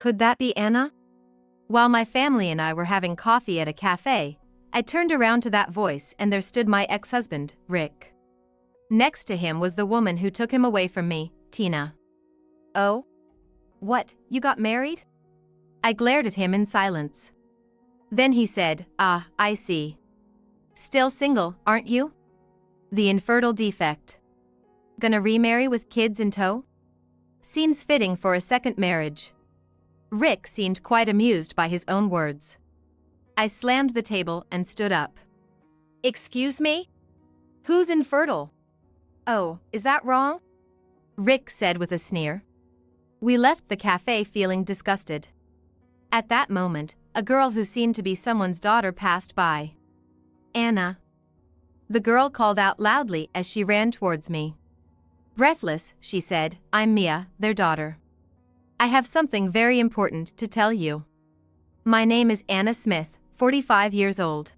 Could that be Anna? While my family and I were having coffee at a cafe, I turned around to that voice and there stood my ex-husband, Rick. Next to him was the woman who took him away from me, Tina. Oh? What, you got married? I glared at him in silence. Then he said, "Ah, I see. Still single, aren't you? The infertile defect. Gonna remarry with kids in tow? Seems fitting for a second marriage." Rick seemed quite amused by his own words. I slammed the table and stood up. "Excuse me? Who's infertile?" "Oh, is that wrong?" Rick said with a sneer. We left the cafe feeling disgusted. At that moment, a girl who seemed to be someone's daughter passed by. "Anna." The girl called out loudly as she ran towards me. Breathless, she said, "I'm Mia, their daughter. I have something very important to tell you. My name is Anna Smith, 45 years old.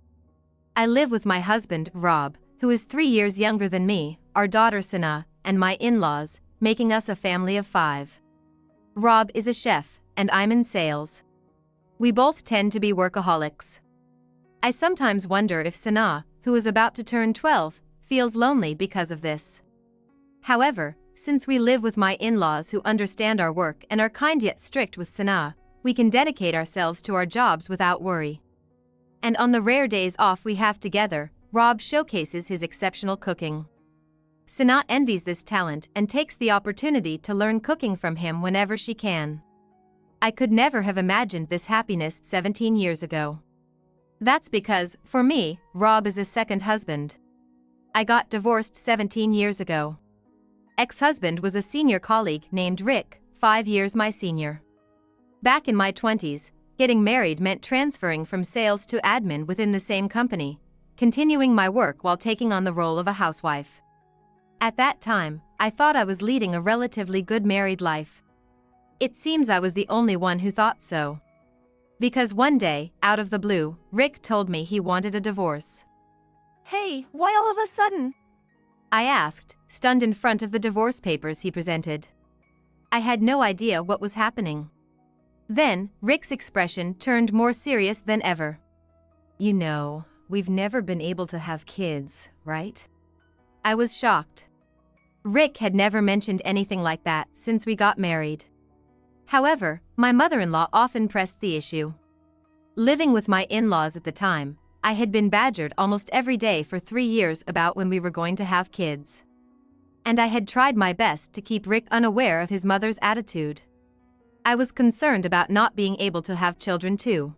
I live with my husband, Rob, who is 3 years younger than me, our daughter Sana, and my in-laws, making us a family of 5. Rob is a chef, and I'm in sales. We both tend to be workaholics. I sometimes wonder if Sana, who is about to turn 12, feels lonely because of this. However, since we live with my in-laws who understand our work and are kind yet strict with Sana, we can dedicate ourselves to our jobs without worry. And on the rare days off we have together, Rob showcases his exceptional cooking. Sana envies this talent and takes the opportunity to learn cooking from him whenever she can. I could never have imagined this happiness 17 years ago. That's because, for me, Rob is a second husband. I got divorced 17 years ago. Ex-husband was a senior colleague named Rick, 5 years my senior. Back in my 20s, getting married meant transferring from sales to admin within the same company, continuing my work while taking on the role of a housewife. At that time, I thought I was leading a relatively good married life. It seems I was the only one who thought so. Because one day, out of the blue, Rick told me he wanted a divorce. "Hey, why all of a sudden?" I asked, stunned in front of the divorce papers he presented. I had no idea what was happening. Then, Rick's expression turned more serious than ever. "You know, we've never been able to have kids, right?" I was shocked. Rick had never mentioned anything like that since we got married. However, my mother-in-law often pressed the issue. Living with my in-laws at the time, I had been badgered almost every day for 3 years about when we were going to have kids. And I had tried my best to keep Rick unaware of his mother's attitude. I was concerned about not being able to have children too.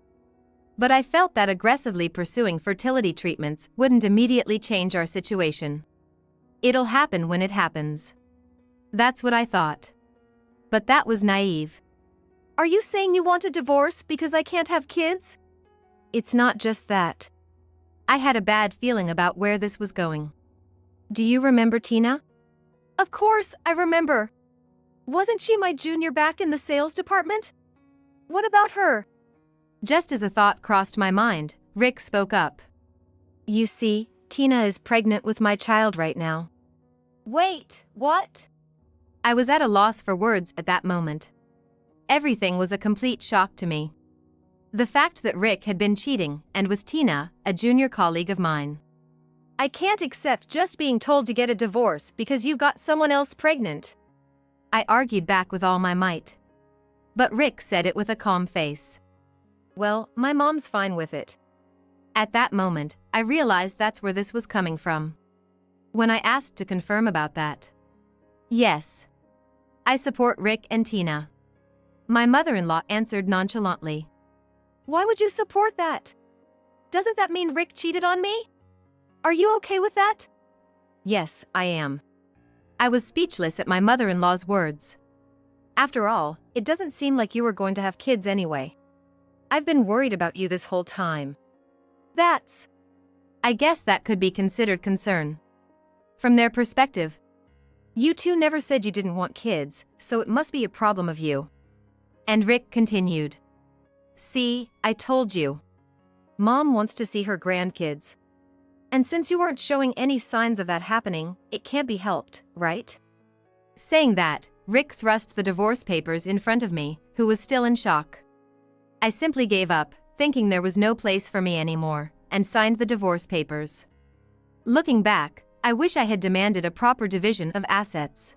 But I felt that aggressively pursuing fertility treatments wouldn't immediately change our situation. It'll happen when it happens. That's what I thought. But that was naive. "Are you saying you want a divorce because I can't have kids?" "It's not just that." I had a bad feeling about where this was going. "Do you remember Tina?" "Of course, I remember. Wasn't she my junior back in the sales department? What about her?" Just as a thought crossed my mind, Rick spoke up. "You see, Tina is pregnant with my child right now." "Wait, what?" I was at a loss for words at that moment. Everything was a complete shock to me. The fact that Rick had been cheating, and with Tina, a junior colleague of mine. "I can't accept just being told to get a divorce because you've got someone else pregnant," I argued back with all my might. But Rick said it with a calm face. "Well, my mom's fine with it." At that moment, I realized that's where this was coming from. When I asked to confirm about that. "Yes. I support Rick and Tina." My mother-in-law answered nonchalantly. "Why would you support that? Doesn't that mean Rick cheated on me? Are you okay with that?" "Yes, I am." I was speechless at my mother-in-law's words. "After all, it doesn't seem like you were going to have kids anyway. I've been worried about you this whole time." I guess that could be considered concern. From their perspective. "You two never said you didn't want kids, so it must be a problem of you." And Rick continued. "See, I told you. Mom wants to see her grandkids. And since you weren't showing any signs of that happening, it can't be helped, right?" Saying that, Rick thrust the divorce papers in front of me, who was still in shock. I simply gave up, thinking there was no place for me anymore, and signed the divorce papers. Looking back, I wish I had demanded a proper division of assets.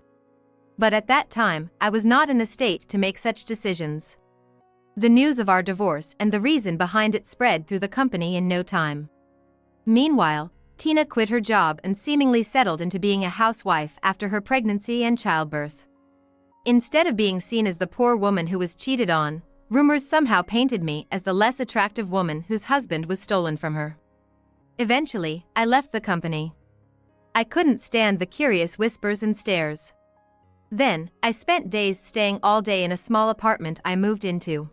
But at that time, I was not in a state to make such decisions. The news of our divorce and the reason behind it spread through the company in no time. Meanwhile, Tina quit her job and seemingly settled into being a housewife after her pregnancy and childbirth. Instead of being seen as the poor woman who was cheated on, rumors somehow painted me as the less attractive woman whose husband was stolen from her. Eventually, I left the company. I couldn't stand the curious whispers and stares. Then, I spent days staying all day in a small apartment I moved into.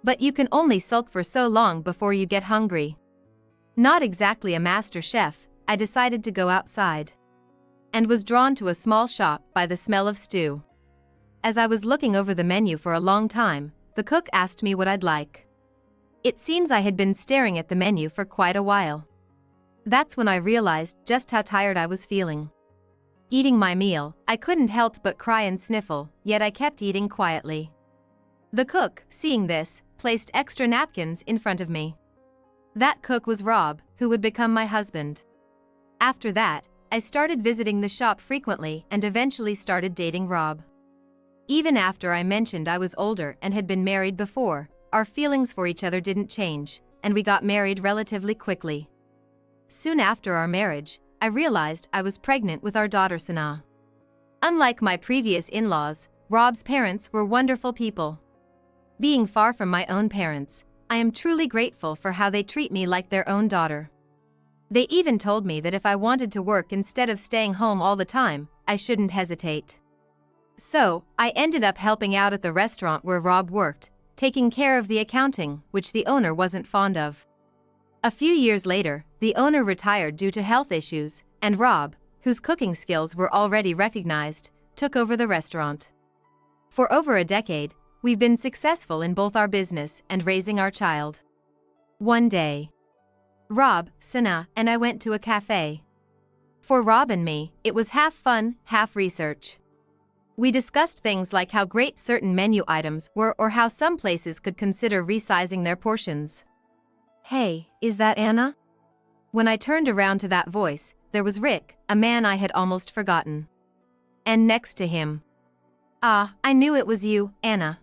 But you can only sulk for so long before you get hungry. Not exactly a master chef, I decided to go outside. And was drawn to a small shop by the smell of stew. As I was looking over the menu for a long time, the cook asked me what I'd like. It seems I had been staring at the menu for quite a while. That's when I realized just how tired I was feeling. Eating my meal, I couldn't help but cry and sniffle, yet I kept eating quietly. The cook, seeing this, placed extra napkins in front of me. That cook was Rob, who would become my husband. After that, I started visiting the shop frequently and eventually started dating Rob. Even after I mentioned I was older and had been married before, our feelings for each other didn't change, and we got married relatively quickly. Soon after our marriage, I realized I was pregnant with our daughter Sana. Unlike my previous in-laws, Rob's parents were wonderful people. Being far from my own parents, I am truly grateful for how they treat me like their own daughter. They even told me that if I wanted to work instead of staying home all the time, I shouldn't hesitate. So, I ended up helping out at the restaurant where Rob worked, taking care of the accounting, which the owner wasn't fond of. A few years later, the owner retired due to health issues, and Rob, whose cooking skills were already recognized, took over the restaurant. For over a decade, we've been successful in both our business and raising our child. One day, Rob, Sana, and I went to a cafe. For Rob and me, it was half fun, half research. We discussed things like how great certain menu items were or how some places could consider resizing their portions. "Hey, is that Anna?" When I turned around to that voice, there was Rick, a man I had almost forgotten. And next to him. "Ah, I knew it was you, Anna.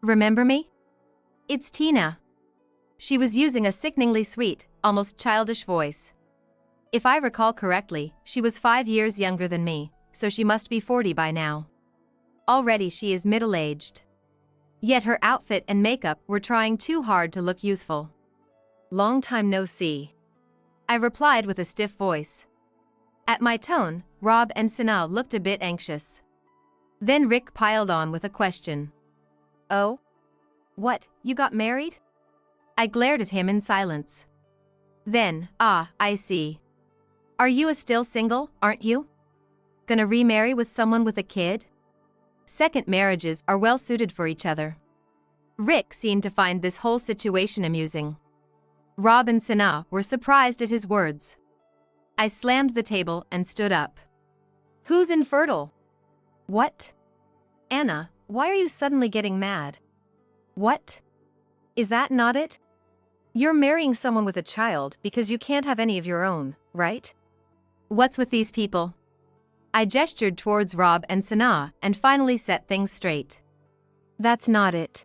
Remember me? It's Tina." She was using a sickeningly sweet, almost childish voice. If I recall correctly, she was 5 years younger than me, so she must be 40 by now. Already she is middle-aged. Yet her outfit and makeup were trying too hard to look youthful. "Long time no see," I replied with a stiff voice. At my tone, Rob and Sana looked a bit anxious. Then Rick piled on with a question. "Oh? What, you got married?" I glared at him in silence. Then, I see. Are you still single, aren't you? Gonna remarry with someone with a kid? Second marriages are well suited for each other. Rick seemed to find this whole situation amusing. Rob and Sana were surprised at his words. I slammed the table and stood up. "Who's infertile?" "What? Anna, why are you suddenly getting mad? What? Is that not it? You're marrying someone with a child because you can't have any of your own, right? What's with these people?" I gestured towards Rob and Sana and finally set things straight. "That's not it.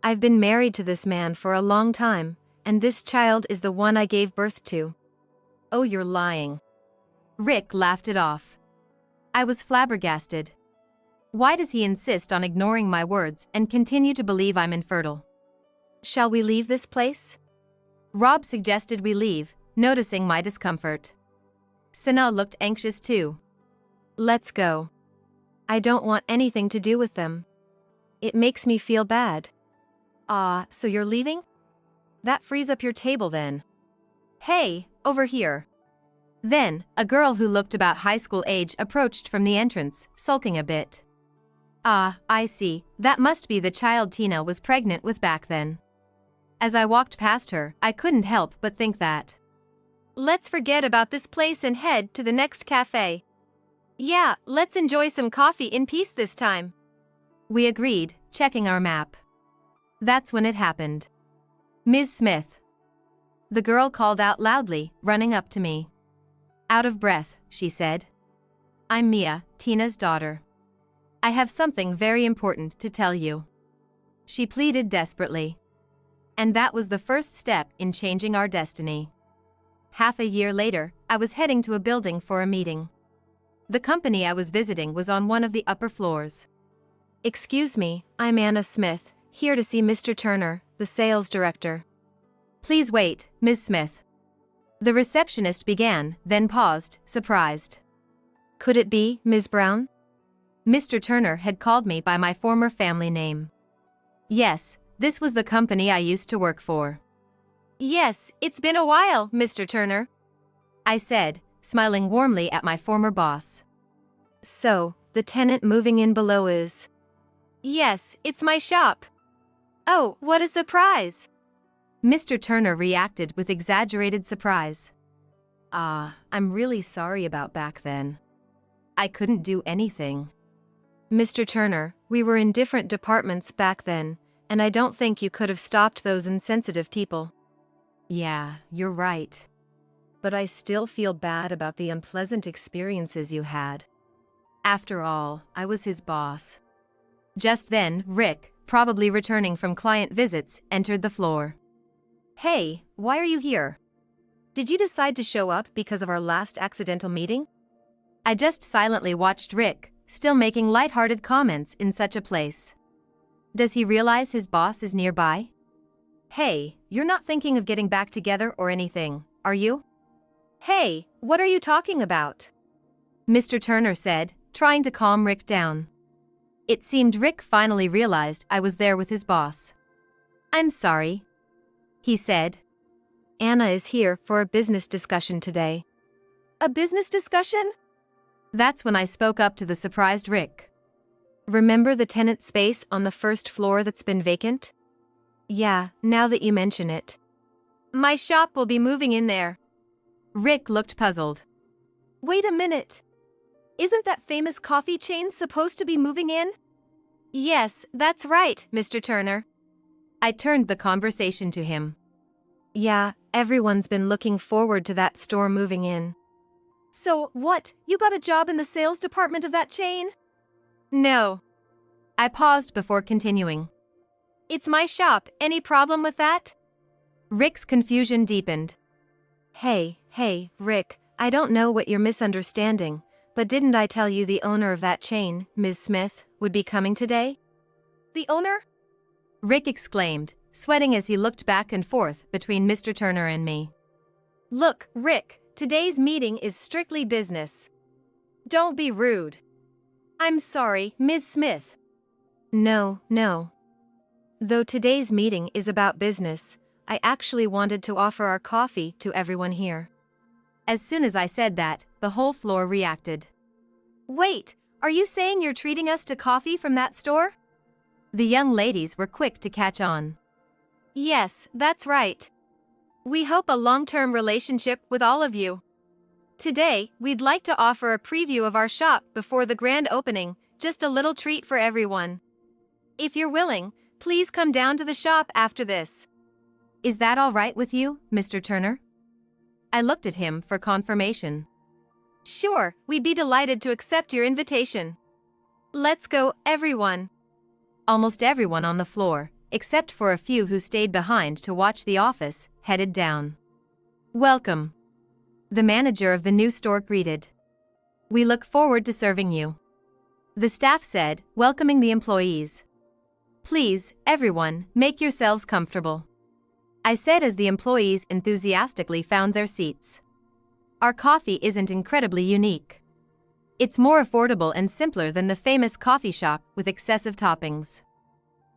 I've been married to this man for a long time, and this child is the one I gave birth to." "Oh, you're lying." Rick laughed it off. I was flabbergasted. Why does he insist on ignoring my words and continue to believe I'm infertile? "Shall we leave this place?" Rob suggested we leave, noticing my discomfort. Sana looked anxious too. "Let's go. I don't want anything to do with them. It makes me feel bad." "Ah, so you're leaving? That frees up your table then." "Hey, over here." Then, a girl who looked about high school age approached from the entrance, sulking a bit. "Ah, I see, that must be the child Tina was pregnant with back then." As I walked past her, I couldn't help but think that. Let's forget about this place and head to the next cafe. Yeah, let's enjoy some coffee in peace this time. We agreed, checking our map. That's when it happened. Ms. Smith. The girl called out loudly, running up to me. Out of breath, she said. I'm Mia, Tina's daughter. I have something very important to tell you. She pleaded desperately. And that was the first step in changing our destiny. Half a year later, I was heading to a building for a meeting. The company I was visiting was on one of the upper floors. Excuse me, I'm Anna Smith, here to see Mr. Turner, the sales director. Please wait, Ms. Smith. The receptionist began, then paused, surprised. Could it be Ms. Brown? Mr. Turner had called me by my former family name. Yes, this was the company I used to work for. Yes, it's been a while, Mr. Turner, I said, smiling warmly at my former boss. So, the tenant moving in below is? Yes, it's my shop. Oh, what a surprise! Mr. Turner reacted with exaggerated surprise. I'm really sorry about back then. I couldn't do anything. Mr. Turner, we were in different departments back then, and I don't think you could have stopped those insensitive people. Yeah, you're right. But I still feel bad about the unpleasant experiences you had. After all, I was his boss. Just then, Rick, probably returning from client visits, entered the floor. Hey, why are you here? Did you decide to show up because of our last accidental meeting? I just silently watched Rick, still making lighthearted comments in such a place. Does he realize his boss is nearby? Hey, you're not thinking of getting back together or anything, are you? Hey, what are you talking about? Mr. Turner said, trying to calm Rick down. It seemed Rick finally realized I was there with his boss. I'm sorry, he said. Anna is here for a business discussion today. A business discussion? That's when I spoke up to the surprised Rick. Remember the tenant space on the first floor that's been vacant? Yeah, now that you mention it. My shop will be moving in there. Rick looked puzzled. Wait a minute. Isn't that famous coffee chain supposed to be moving in? Yes, that's right, Mr. Turner. I turned the conversation to him. Yeah, everyone's been looking forward to that store moving in. So, what, you got a job in the sales department of that chain? No. I paused before continuing. It's my shop, any problem with that? Rick's confusion deepened. Hey, Rick, I don't know what you're misunderstanding, but didn't I tell you the owner of that chain, Ms. Smith, would be coming today? The owner? Rick exclaimed, sweating as he looked back and forth between Mr. Turner and me. Look, Rick, today's meeting is strictly business. Don't be rude. I'm sorry, Ms. Smith. No. Though today's meeting is about business, I actually wanted to offer our coffee to everyone here. As soon as I said that, the whole floor reacted. Wait, are you saying you're treating us to coffee from that store? The young ladies were quick to catch on. Yes, that's right. We hope a long-term relationship with all of you. Today, we'd like to offer a preview of our shop before the grand opening, just a little treat for everyone. If you're willing, please come down to the shop after this. Is that all right with you, Mr. Turner? I looked at him for confirmation. Sure, we'd be delighted to accept your invitation. Let's go, everyone. Almost everyone on the floor, except for a few who stayed behind to watch the office, headed down. Welcome. The manager of the new store greeted. We look forward to serving you. The staff said, welcoming the employees. Please, everyone, make yourselves comfortable. I said as the employees enthusiastically found their seats. Our coffee isn't incredibly unique. It's more affordable and simpler than the famous coffee shop with excessive toppings.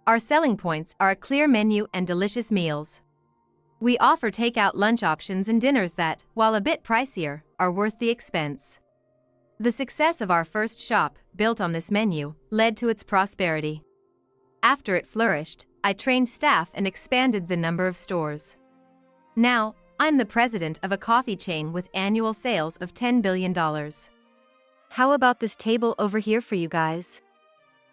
Our selling points are a clear menu and delicious meals. We offer takeout lunch options and dinners that, while a bit pricier, are worth the expense. The success of our first shop, built on this menu, led to its prosperity. After it flourished, I trained staff and expanded the number of stores. Now, I'm the president of a coffee chain with annual sales of $10 billion. How about this table over here for you guys?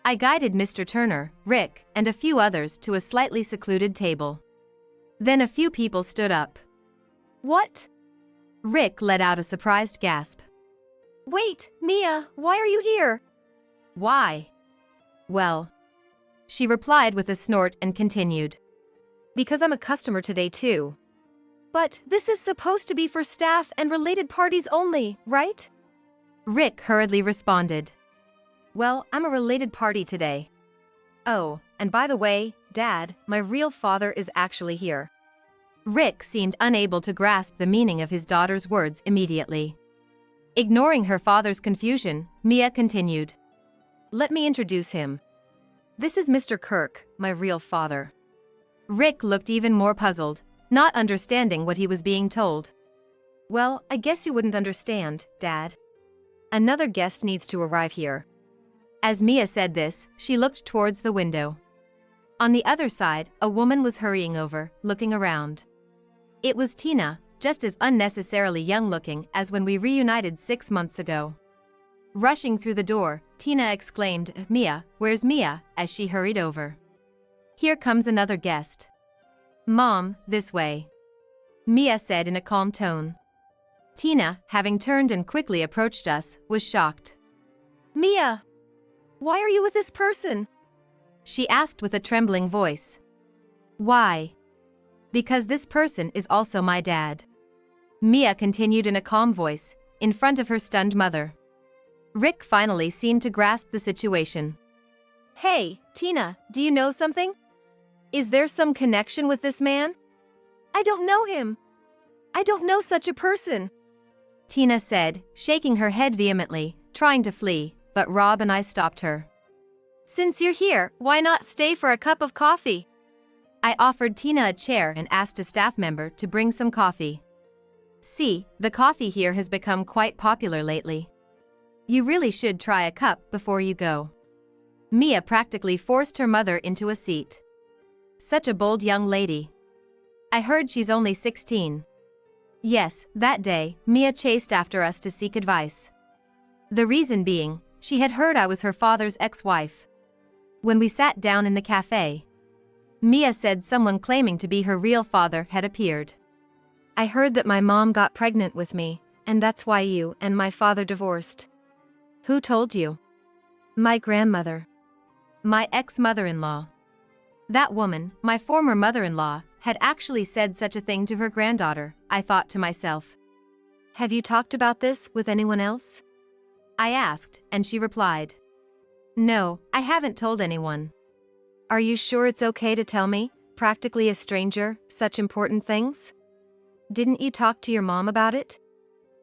I guided Mr. Turner, Rick, and a few others to a slightly secluded table. Then a few people stood up. What? Rick let out a surprised gasp. Wait, Mia, why are you here? Why? Well, she replied with a snort and continued. Because I'm a customer today too. But this is supposed to be for staff and related parties only, right? Rick hurriedly responded. Well, I'm a related party today. Oh, and by the way, Dad, my real father is actually here. Rick seemed unable to grasp the meaning of his daughter's words immediately. Ignoring her father's confusion, Mia continued. Let me introduce him. This is Mr. Kirk, my real father. Rick looked even more puzzled, not understanding what he was being told. Well, I guess you wouldn't understand, Dad. Another guest needs to arrive here. As Mia said this, she looked towards the window. On the other side, a woman was hurrying over, looking around. It was Tina, just as unnecessarily young-looking as when we reunited 6 months ago. Rushing through the door, Tina exclaimed, Mia, where's Mia, as she hurried over. Here comes another guest. Mom, this way. Mia said in a calm tone. Tina, having turned and quickly approached us, was shocked. Mia! Why are you with this person? She asked with a trembling voice. Why? Because this person is also my dad. Mia continued in a calm voice, in front of her stunned mother. Rick finally seemed to grasp the situation. Hey, Tina, do you know something? Is there some connection with this man? I don't know him. I don't know such a person. Tina said, shaking her head vehemently, trying to flee, but Rob and I stopped her. Since you're here, why not stay for a cup of coffee? I offered Tina a chair and asked a staff member to bring some coffee. See, the coffee here has become quite popular lately. You really should try a cup before you go. Mia practically forced her mother into a seat. Such a bold young lady. I heard she's only 16. Yes, that day, Mia chased after us to seek advice. The reason being, she had heard I was her father's ex-wife. When we sat down in the cafe, Mia said someone claiming to be her real father had appeared. I heard that my mom got pregnant with me, and that's why you and my father divorced. Who told you? My grandmother. My ex-mother-in-law. That woman, my former mother-in-law, had actually said such a thing to her granddaughter, I thought to myself. Have you talked about this with anyone else? I asked, and she replied. No, I haven't told anyone. Are you sure it's okay to tell me, practically a stranger, such important things? Didn't you talk to your mom about it?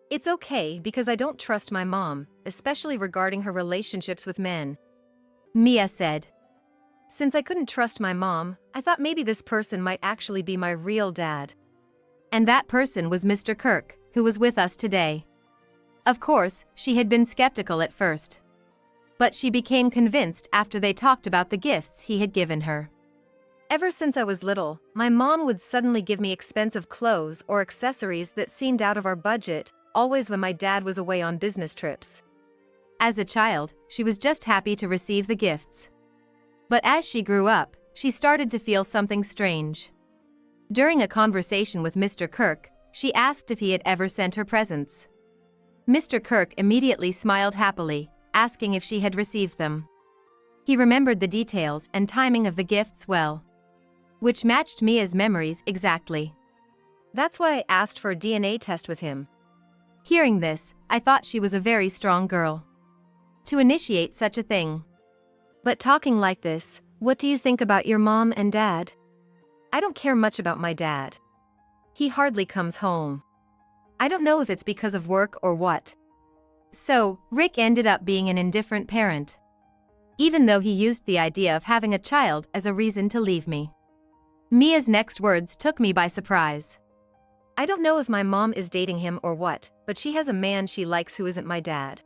It's okay because I don't trust my mom, especially regarding her relationships with men. Mia said. Since I couldn't trust my mom, I thought maybe this person might actually be my real dad. And that person was Mr. Kirk, who was with us today. Of course, she had been skeptical at first. But she became convinced after they talked about the gifts he had given her. Ever since I was little, my mom would suddenly give me expensive clothes or accessories that seemed out of our budget, always when my dad was away on business trips. As a child, she was just happy to receive the gifts. But as she grew up, she started to feel something strange. During a conversation with Mr. Kirk, she asked if he had ever sent her presents. Mr. Kirk immediately smiled happily, asking if she had received them. He remembered the details and timing of the gifts well, which matched Mia's memories exactly. That's why I asked for a DNA test with him. Hearing this, I thought she was a very strong girl to initiate such a thing. But talking like this, what do you think about your mom and dad? I don't care much about my dad. He hardly comes home. I don't know if it's because of work or what. So, Rick ended up being an indifferent parent. Even though he used the idea of having a child as a reason to leave me. Mia's next words took me by surprise. I don't know if my mom is dating him or what, but she has a man she likes who isn't my dad.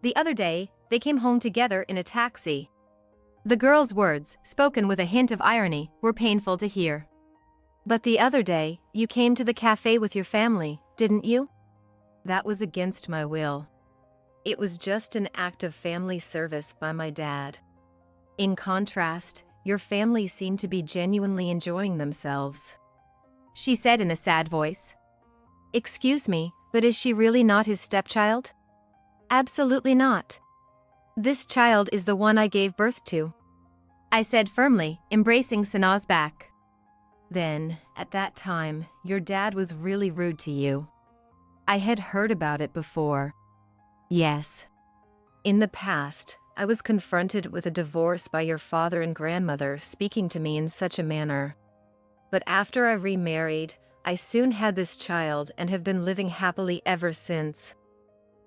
The other day, they came home together in a taxi. The girl's words, spoken with a hint of irony, were painful to hear. But the other day, you came to the cafe with your family, didn't you? That was against my will. It was just an act of family service by my dad. In contrast, your family seemed to be genuinely enjoying themselves," she said in a sad voice. "Excuse me, but is she really not his stepchild?" "Absolutely not. This child is the one I gave birth to," I said firmly, embracing Sanaa's back. "Then, at that time, your dad was really rude to you." I had heard about it before. "Yes. In the past, I was confronted with a divorce by your father and grandmother speaking to me in such a manner. But after I remarried, I soon had this child and have been living happily ever since.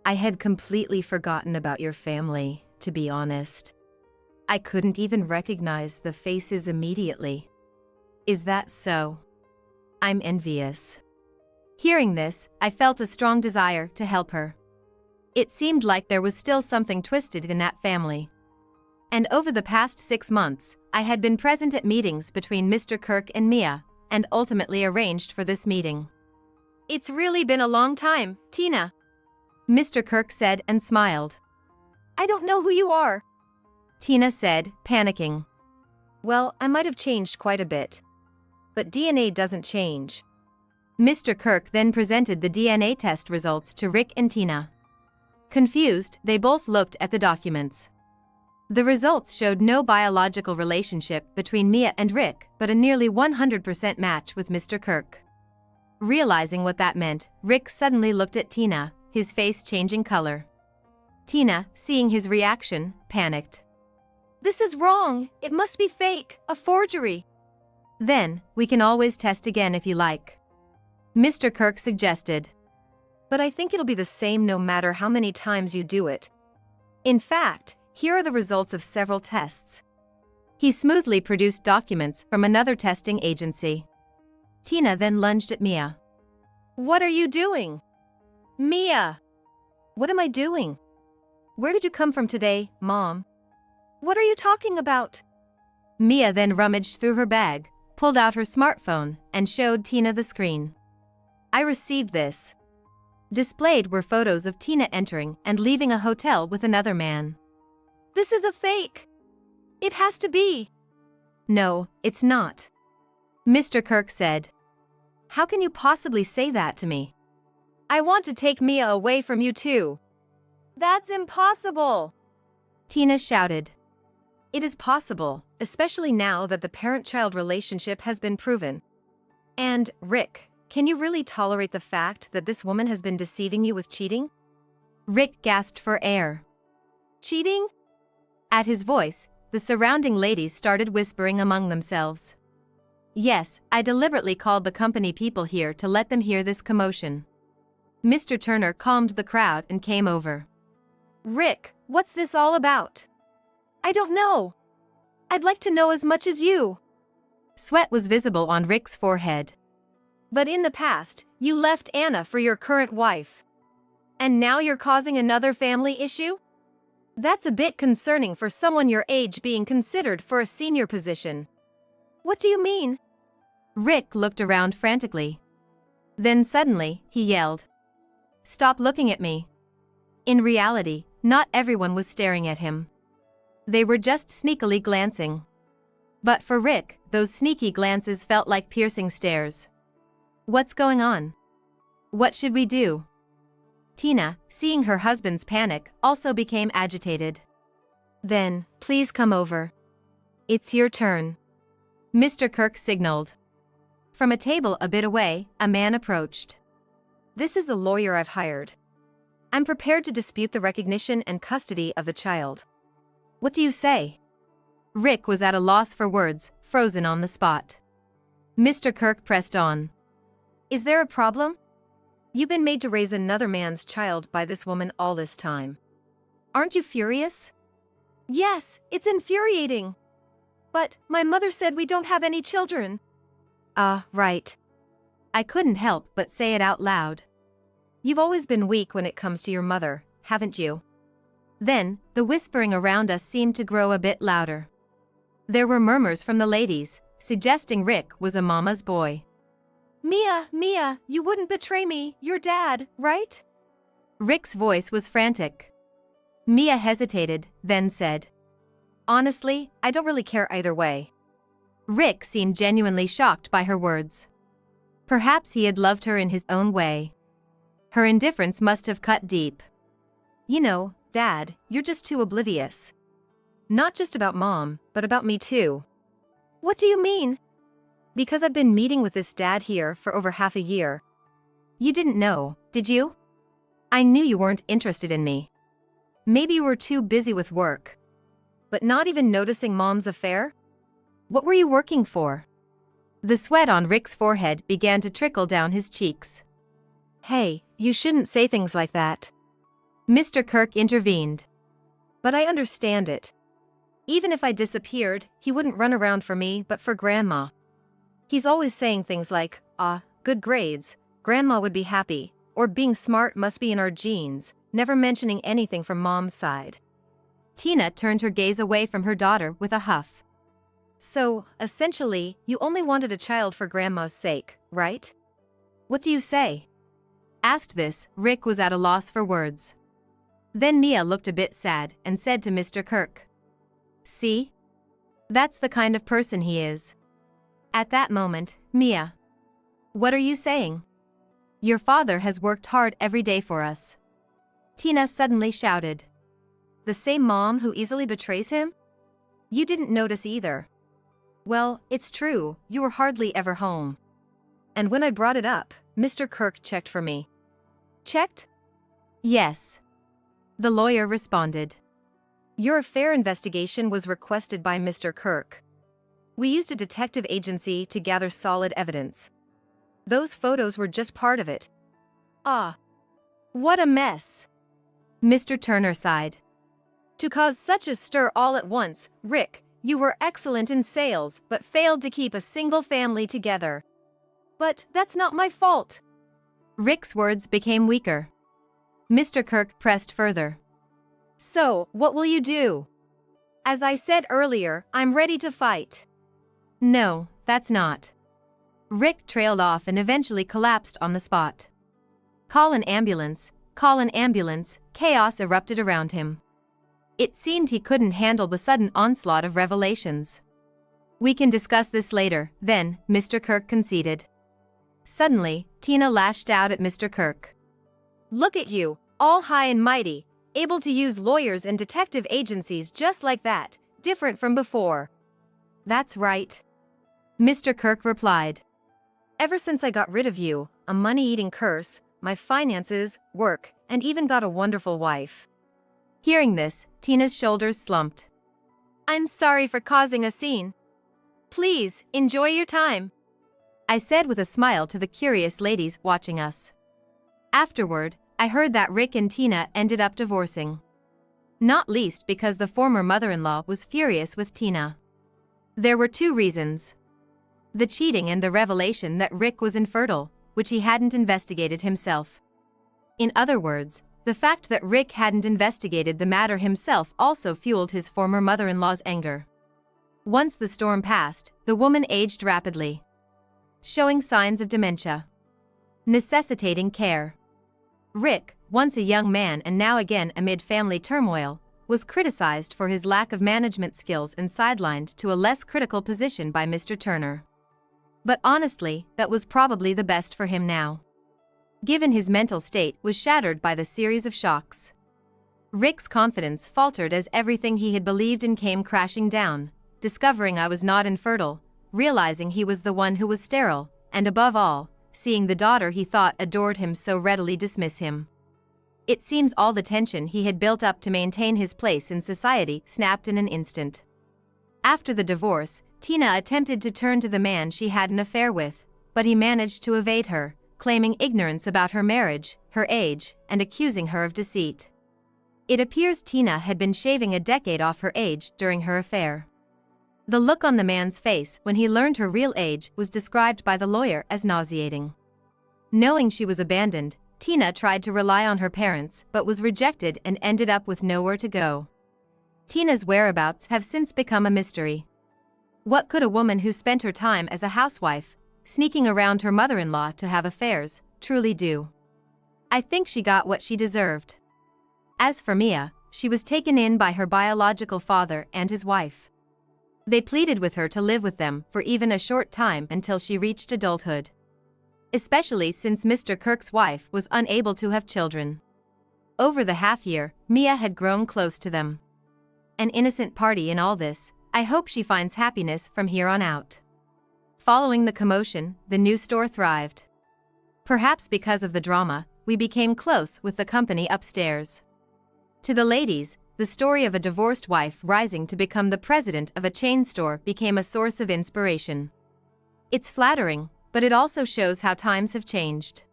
I had completely forgotten about your family, to be honest. I couldn't even recognize the faces immediately." "Is that so? I'm envious." Hearing this, I felt a strong desire to help her. It seemed like there was still something twisted in that family. And over the past 6 months, I had been present at meetings between Mr. Kirk and Mia, and ultimately arranged for this meeting. "It's really been a long time, Tina," Mr. Kirk said and smiled. "I don't know who you are," Tina said, panicking. "Well, I might have changed quite a bit. But DNA doesn't change." Mr. Kirk then presented the DNA test results to Rick and Tina. Confused, they both looked at the documents. The results showed no biological relationship between Mia and Rick, but a nearly 100% match with Mr. Kirk. Realizing what that meant, Rick suddenly looked at Tina, his face changing color. Tina, seeing his reaction, panicked. "This is wrong. It must be fake, a forgery." "Then, we can always test again if you like," Mr. Kirk suggested. "But I think it'll be the same no matter how many times you do it. In fact, here are the results of several tests." He smoothly produced documents from another testing agency. Tina then lunged at Mia. "What are you doing?" "Mia!" "What am I doing? Where did you come from today, Mom?" "What are you talking about?" Mia then rummaged through her bag, pulled out her smartphone, and showed Tina the screen. "I received this." Displayed were photos of Tina entering and leaving a hotel with another man. "This is a fake. It has to be." "No, it's not," Mr. Kirk said. "How can you possibly say that to me?" "I want to take Mia away from you too." "That's impossible," Tina shouted. "It is possible, especially now that the parent-child relationship has been proven. And, Rick, can you really tolerate the fact that this woman has been deceiving you with cheating?" Rick gasped for air. "Cheating?" At his voice, the surrounding ladies started whispering among themselves. "Yes, I deliberately called the company people here to let them hear this commotion." Mr. Turner calmed the crowd and came over. "Rick, what's this all about?" "I don't know. I'd like to know as much as you." Sweat was visible on Rick's forehead. "But in the past, you left Anna for your current wife. And now you're causing another family issue? That's a bit concerning for someone your age being considered for a senior position." "What do you mean?" Rick looked around frantically. Then suddenly, he yelled, "Stop looking at me." In reality, not everyone was staring at him. They were just sneakily glancing. But for Rick, those sneaky glances felt like piercing stares. "What's going on? What should we do?" Tina, seeing her husband's panic, also became agitated. "Then, please come over. It's your turn," Mr. Kirk signaled. From a table a bit away, a man approached. "This is the lawyer I've hired. I'm prepared to dispute the recognition and custody of the child. What do you say?" Rick was at a loss for words, frozen on the spot. Mr. Kirk pressed on. "Is there a problem? You've been made to raise another man's child by this woman all this time. Aren't you furious?" "Yes, it's infuriating. But my mother said we don't have any children." Right. I couldn't help but say it out loud. "You've always been weak when it comes to your mother, haven't you?" Then, the whispering around us seemed to grow a bit louder. There were murmurs from the ladies, suggesting Rick was a mama's boy. Mia, you wouldn't betray me, your dad, right?" Rick's voice was frantic. Mia hesitated, then said, "Honestly, I don't really care either way." Rick seemed genuinely shocked by her words. Perhaps he had loved her in his own way. Her indifference must have cut deep. "You know, Dad, you're just too oblivious. Not just about Mom, but about me too." "What do you mean?" "Because I've been meeting with this dad here for over half a year." "You didn't know, did you?" "I knew you weren't interested in me. Maybe you were too busy with work. But not even noticing Mom's affair? What were you working for?" The sweat on Rick's forehead began to trickle down his cheeks. "Hey, you shouldn't say things like that." Mr. Kirk intervened. "But I understand it. Even if I disappeared, he wouldn't run around for me but for Grandma. He's always saying things like, good grades, Grandma would be happy, or being smart must be in our genes, never mentioning anything from Mom's side." Tina turned her gaze away from her daughter with a huff. "So, essentially, you only wanted a child for Grandma's sake, right?" "What do you say?" Asked this, Rick was at a loss for words. Then Mia looked a bit sad and said to Mr. Kirk, "See? That's the kind of person he is." At that moment, "Mia. What are you saying? Your father has worked hard every day for us." Tina suddenly shouted. "The same Mom who easily betrays him? You didn't notice either." "Well, it's true, you were hardly ever home. And when I brought it up, Mr. Kirk checked for me." "Checked?" "Yes." The lawyer responded. "Your affair investigation was requested by Mr. Kirk. We used a detective agency to gather solid evidence. Those photos were just part of it." What a mess." Mr. Turner sighed. "To cause such a stir all at once, Rick, you were excellent in sales but failed to keep a single family together." "But that's not my fault." Rick's words became weaker. Mr. Kirk pressed further. "So, what will you do?" "As I said earlier, I'm ready to fight." "No, that's not." Rick trailed off and eventually collapsed on the spot. "Call an ambulance, call an ambulance," chaos erupted around him. It seemed he couldn't handle the sudden onslaught of revelations. "We can discuss this later, then," Mr. Kirk conceded. Suddenly, Tina lashed out at Mr. Kirk. "Look at you, all high and mighty, able to use lawyers and detective agencies just like that, different from before." "That's right," Mr. Kirk replied. "Ever since I got rid of you, a money-eating curse, my finances, work, and even got a wonderful wife." Hearing this, Tina's shoulders slumped. "I'm sorry for causing a scene. Please, enjoy your time," I said with a smile to the curious ladies watching us. Afterward, I heard that Rick and Tina ended up divorcing. Not least because the former mother-in-law was furious with Tina. There were two reasons. The cheating and the revelation that Rick was infertile, which he hadn't investigated himself. In other words, the fact that Rick hadn't investigated the matter himself also fueled his former mother-in-law's anger. Once the storm passed, the woman aged rapidly, showing signs of dementia, necessitating care. Rick, once a young man and now again amid family turmoil, was criticized for his lack of management skills and sidelined to a less critical position by Mr. Turner. But honestly, that was probably the best for him now, given his mental state was shattered by the series of shocks. Rick's confidence faltered as everything he had believed in came crashing down, discovering I was not infertile, realizing he was the one who was sterile, and above all, seeing the daughter he thought adored him so readily dismiss him. It seems all the tension he had built up to maintain his place in society snapped in an instant. After the divorce, Tina attempted to turn to the man she had an affair with, but he managed to evade her, claiming ignorance about her marriage, her age, and accusing her of deceit. It appears Tina had been shaving a decade off her age during her affair. The look on the man's face when he learned her real age was described by the lawyer as nauseating. Knowing she was abandoned, Tina tried to rely on her parents but was rejected and ended up with nowhere to go. Tina's whereabouts have since become a mystery. What could a woman who spent her time as a housewife, sneaking around her mother-in-law to have affairs, truly do? I think she got what she deserved. As for Mia, she was taken in by her biological father and his wife. They pleaded with her to live with them for even a short time until she reached adulthood. Especially since Mr. Kirk's wife was unable to have children. Over the half-year, Mia had grown close to them. An innocent party in all this, I hope she finds happiness from here on out. Following the commotion, the new store thrived. Perhaps because of the drama, we became close with the company upstairs. To the ladies, the story of a divorced wife rising to become the president of a chain store became a source of inspiration. It's flattering, but it also shows how times have changed.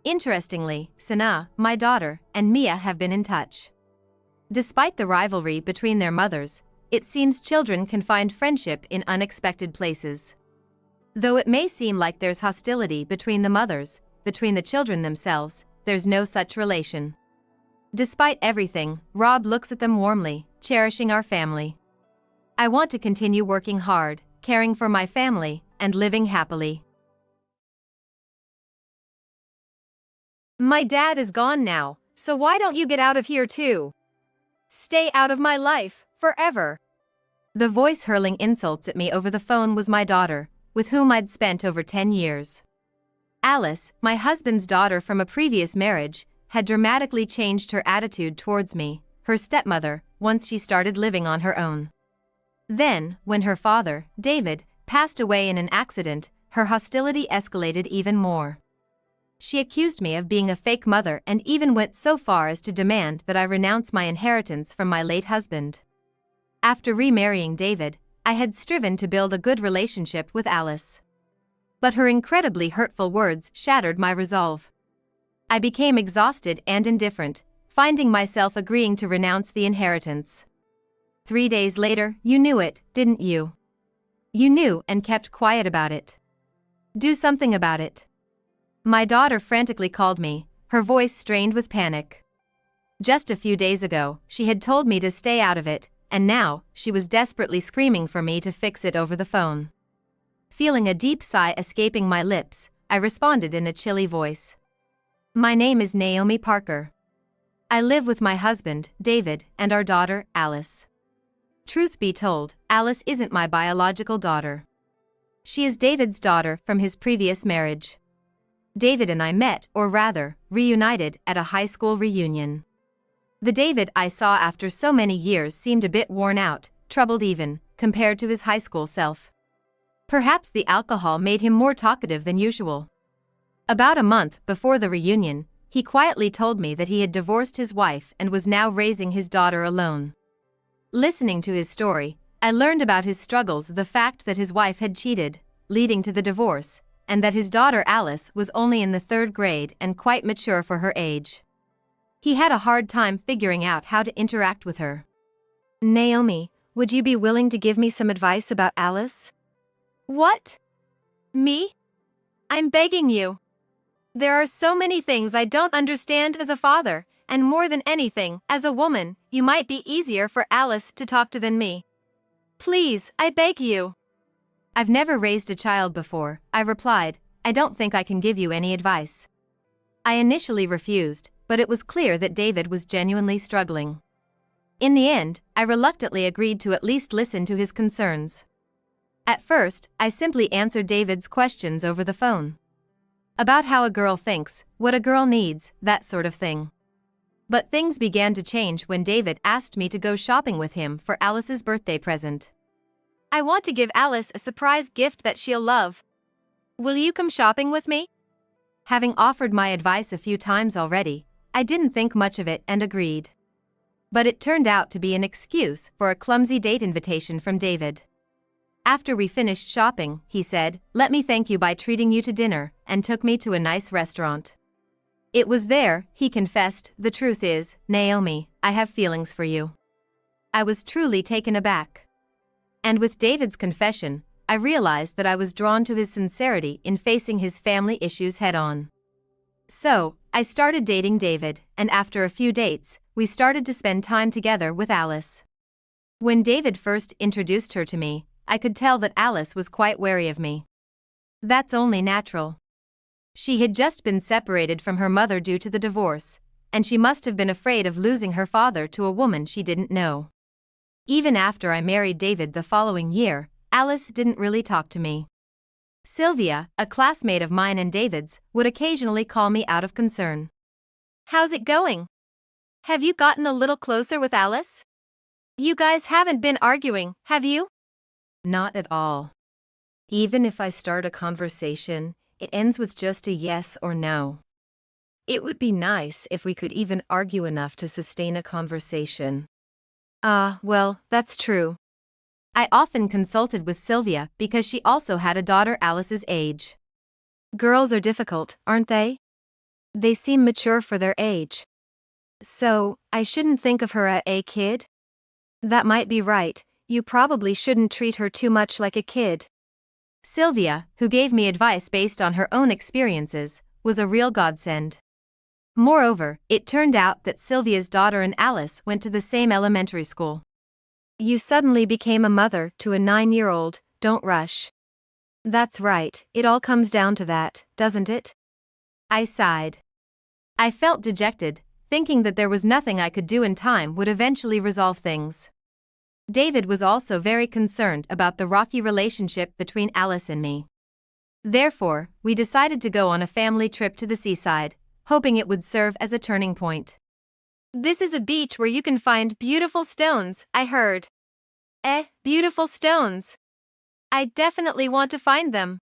Interestingly, Sana, my daughter, and Mia have been in touch. Despite the rivalry between their mothers, it seems children can find friendship in unexpected places. Though it may seem like there's hostility between the mothers, between the children themselves, there's no such relation. Despite everything, Rob looks at them warmly, cherishing our family. I want to continue working hard, caring for my family, and living happily. My dad is gone now, so why don't you get out of here too? Stay out of my life, forever. The voice hurling insults at me over the phone was my daughter, with whom I'd spent over 10 years. Alice, my husband's daughter from a previous marriage, had dramatically changed her attitude towards me, her stepmother, once she started living on her own. Then, when her father, David, passed away in an accident, her hostility escalated even more. She accused me of being a fake mother and even went so far as to demand that I renounce my inheritance from my late husband. After remarrying David, I had striven to build a good relationship with Alice. But her incredibly hurtful words shattered my resolve. I became exhausted and indifferent, finding myself agreeing to renounce the inheritance. 3 days later, you knew it, didn't you? You knew and kept quiet about it. Do something about it. My daughter frantically called me, her voice strained with panic. Just a few days ago, she had told me to stay out of it, and now, she was desperately screaming for me to fix it over the phone. Feeling a deep sigh escaping my lips, I responded in a chilly voice. My name is Naomi Parker. I live with my husband, David, and our daughter, Alice. Truth be told, Alice isn't my biological daughter. She is David's daughter from his previous marriage. David and I met, or rather, reunited, at a high school reunion. The David I saw after so many years seemed a bit worn out, troubled even, compared to his high school self. Perhaps the alcohol made him more talkative than usual. About a month before the reunion, he quietly told me that he had divorced his wife and was now raising his daughter alone. Listening to his story, I learned about his struggles, the fact that his wife had cheated, leading to the divorce, and that his daughter Alice was only in the 3rd grade and quite mature for her age. He had a hard time figuring out how to interact with her. Naomi, would you be willing to give me some advice about Alice? What? Me? I'm begging you. There are so many things I don't understand as a father, and more than anything, as a woman, you might be easier for Alice to talk to than me. Please, I beg you. I've never raised a child before, I replied. I don't think I can give you any advice. I initially refused, but it was clear that David was genuinely struggling. In the end, I reluctantly agreed to at least listen to his concerns. At first, I simply answered David's questions over the phone. About how a girl thinks, what a girl needs, that sort of thing. But things began to change when David asked me to go shopping with him for Alice's birthday present. I want to give Alice a surprise gift that she'll love. Will you come shopping with me? Having offered my advice a few times already, I didn't think much of it and agreed. But it turned out to be an excuse for a clumsy date invitation from David. After we finished shopping, he said, "Let me thank you by treating you to dinner," and took me to a nice restaurant. It was there, he confessed, "The truth is, Naomi, I have feelings for you." I was truly taken aback. And with David's confession, I realized that I was drawn to his sincerity in facing his family issues head-on. So, I started dating David, and after a few dates, we started to spend time together with Alice. When David first introduced her to me, I could tell that Alice was quite wary of me. That's only natural. She had just been separated from her mother due to the divorce, and she must have been afraid of losing her father to a woman she didn't know. Even after I married David the following year, Alice didn't really talk to me. Sylvia, a classmate of mine and David's, would occasionally call me out of concern. "How's it going? Have you gotten a little closer with Alice? You guys haven't been arguing, have you?" Not at all. Even if I start a conversation, it ends with just a yes or no. It would be nice if we could even argue enough to sustain a conversation. Well, that's true. I often consulted with Sylvia because she also had a daughter Alice's age. Girls are difficult, aren't they? They seem mature for their age. So, I shouldn't think of her as a kid? That might be right, you probably shouldn't treat her too much like a kid. Sylvia, who gave me advice based on her own experiences, was a real godsend. Moreover, it turned out that Sylvia's daughter and Alice went to the same elementary school. "You suddenly became a mother to a 9-year-old, don't rush." That's right, it all comes down to that, doesn't it? I sighed. I felt dejected, thinking that there was nothing I could do and time would eventually resolve things. David was also very concerned about the rocky relationship between Alice and me. Therefore, we decided to go on a family trip to the seaside, hoping it would serve as a turning point. "This is a beach where you can find beautiful stones, I heard." Beautiful stones. I definitely want to find them.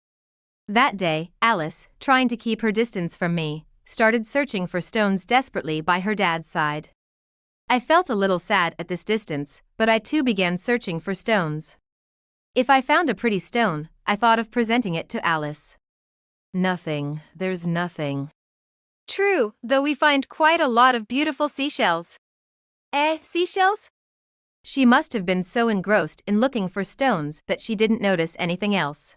That day, Alice, trying to keep her distance from me, started searching for stones desperately by her dad's side. I felt a little sad at this distance, but I too began searching for stones. If I found a pretty stone, I thought of presenting it to Alice. Nothing, there's nothing. True, though we find quite a lot of beautiful seashells. Seashells? She must have been so engrossed in looking for stones that she didn't notice anything else.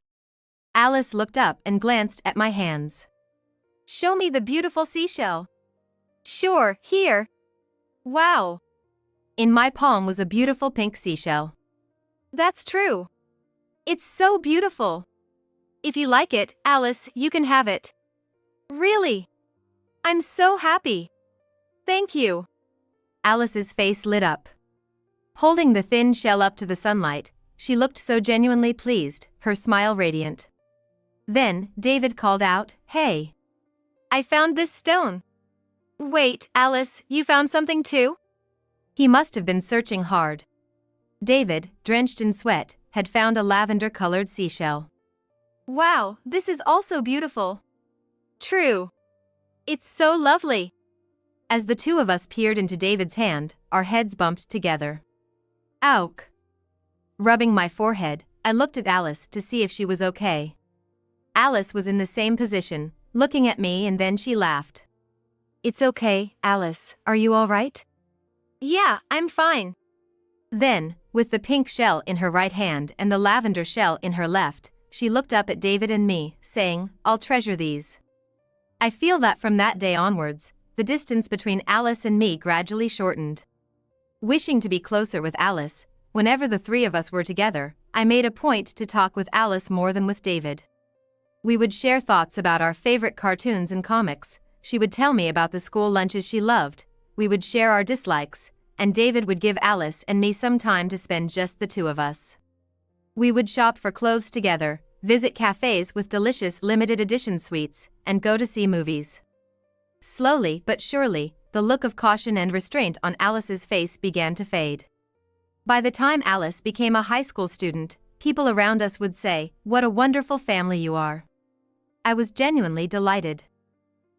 Alice looked up and glanced at my hands. "Show me the beautiful seashell." "Sure, here." Wow. In my palm was a beautiful pink seashell. That's true. It's so beautiful. If you like it, Alice, you can have it. Really? I'm so happy. Thank you. Alice's face lit up. Holding the thin shell up to the sunlight, she looked so genuinely pleased, her smile radiant. Then, David called out, "Hey! I found this stone." "Wait, Alice, you found something too?" He must have been searching hard. David, drenched in sweat, had found a lavender-colored seashell. "Wow, this is also beautiful." "True. It's so lovely." As the two of us peered into David's hand, our heads bumped together. Ouk. Rubbing my forehead, I looked at Alice to see if she was okay. Alice was in the same position, looking at me, and then she laughed. "It's okay, Alice, are you all right?" "Yeah, I'm fine." Then, with the pink shell in her right hand and the lavender shell in her left, she looked up at David and me, saying, "I'll treasure these." I feel that from that day onwards, the distance between Alice and me gradually shortened. Wishing to be closer with Alice, whenever the three of us were together, I made a point to talk with Alice more than with David. We would share thoughts about our favorite cartoons and comics, she would tell me about the school lunches she loved, we would share our dislikes, and David would give Alice and me some time to spend just the two of us. We would shop for clothes together, visit cafes with delicious limited edition sweets, and go to see movies. Slowly but surely, the look of caution and restraint on Alice's face began to fade. By the time Alice became a high school student, people around us would say, "What a wonderful family you are." I was genuinely delighted.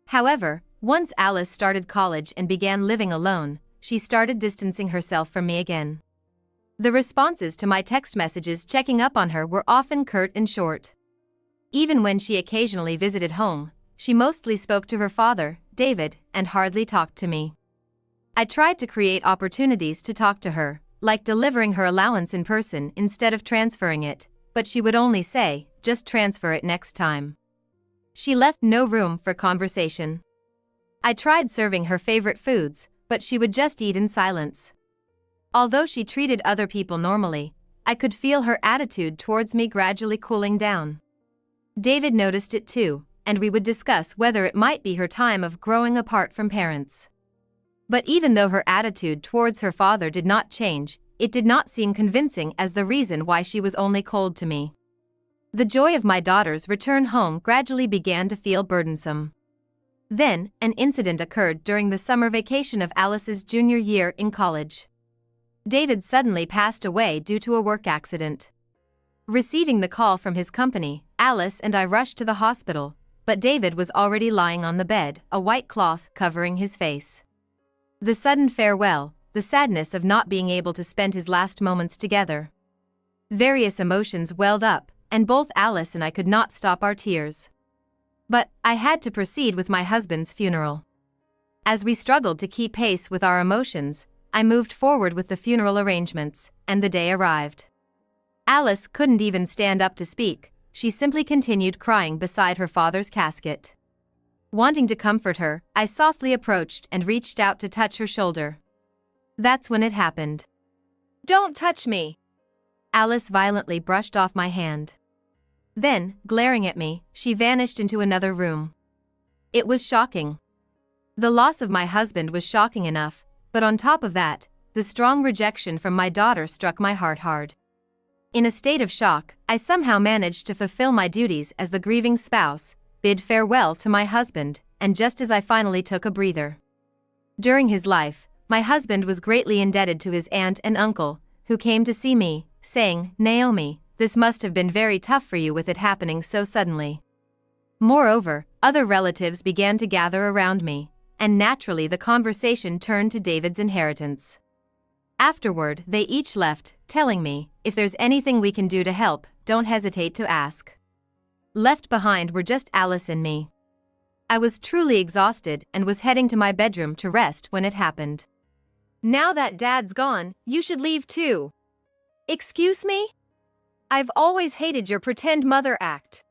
However, once Alice started college and began living alone, she started distancing herself from me again. The responses to my text messages checking up on her were often curt and short. Even when she occasionally visited home, she mostly spoke to her father, David, and hardly talked to me. I tried to create opportunities to talk to her, like delivering her allowance in person instead of transferring it, but she would only say, "Just transfer it next time." She left no room for conversation. I tried serving her favorite foods, but she would just eat in silence. Although she treated other people normally, I could feel her attitude towards me gradually cooling down. David noticed it too, and we would discuss whether it might be her time of growing apart from parents. But even though her attitude towards her father did not change, it did not seem convincing as the reason why she was only cold to me. The joy of my daughter's return home gradually began to feel burdensome. Then, an incident occurred during the summer vacation of Alice's junior year in college. David suddenly passed away due to a work accident. Receiving the call from his company, Alice and I rushed to the hospital, but David was already lying on the bed, a white cloth covering his face. The sudden farewell, the sadness of not being able to spend his last moments together. Various emotions welled up, and both Alice and I could not stop our tears. But I had to proceed with my husband's funeral. As we struggled to keep pace with our emotions, I moved forward with the funeral arrangements, and the day arrived. Alice couldn't even stand up to speak, she simply continued crying beside her father's casket. Wanting to comfort her, I softly approached and reached out to touch her shoulder. That's when it happened. "Don't touch me!" Alice violently brushed off my hand. Then, glaring at me, she vanished into another room. It was shocking. The loss of my husband was shocking enough, but on top of that, the strong rejection from my daughter struck my heart hard. In a state of shock, I somehow managed to fulfill my duties as the grieving spouse, bid farewell to my husband, and just as I finally took a breather. During his life, my husband was greatly indebted to his aunt and uncle, who came to see me, saying, "Naomi, this must have been very tough for you with it happening so suddenly." Moreover, other relatives began to gather around me, and naturally the conversation turned to David's inheritance. Afterward, they each left, telling me, "If there's anything we can do to help, don't hesitate to ask." Left behind were just Alice and me. I was truly exhausted and was heading to my bedroom to rest when it happened. "Now that Dad's gone, you should leave too." "Excuse me? I've always hated your pretend mother act.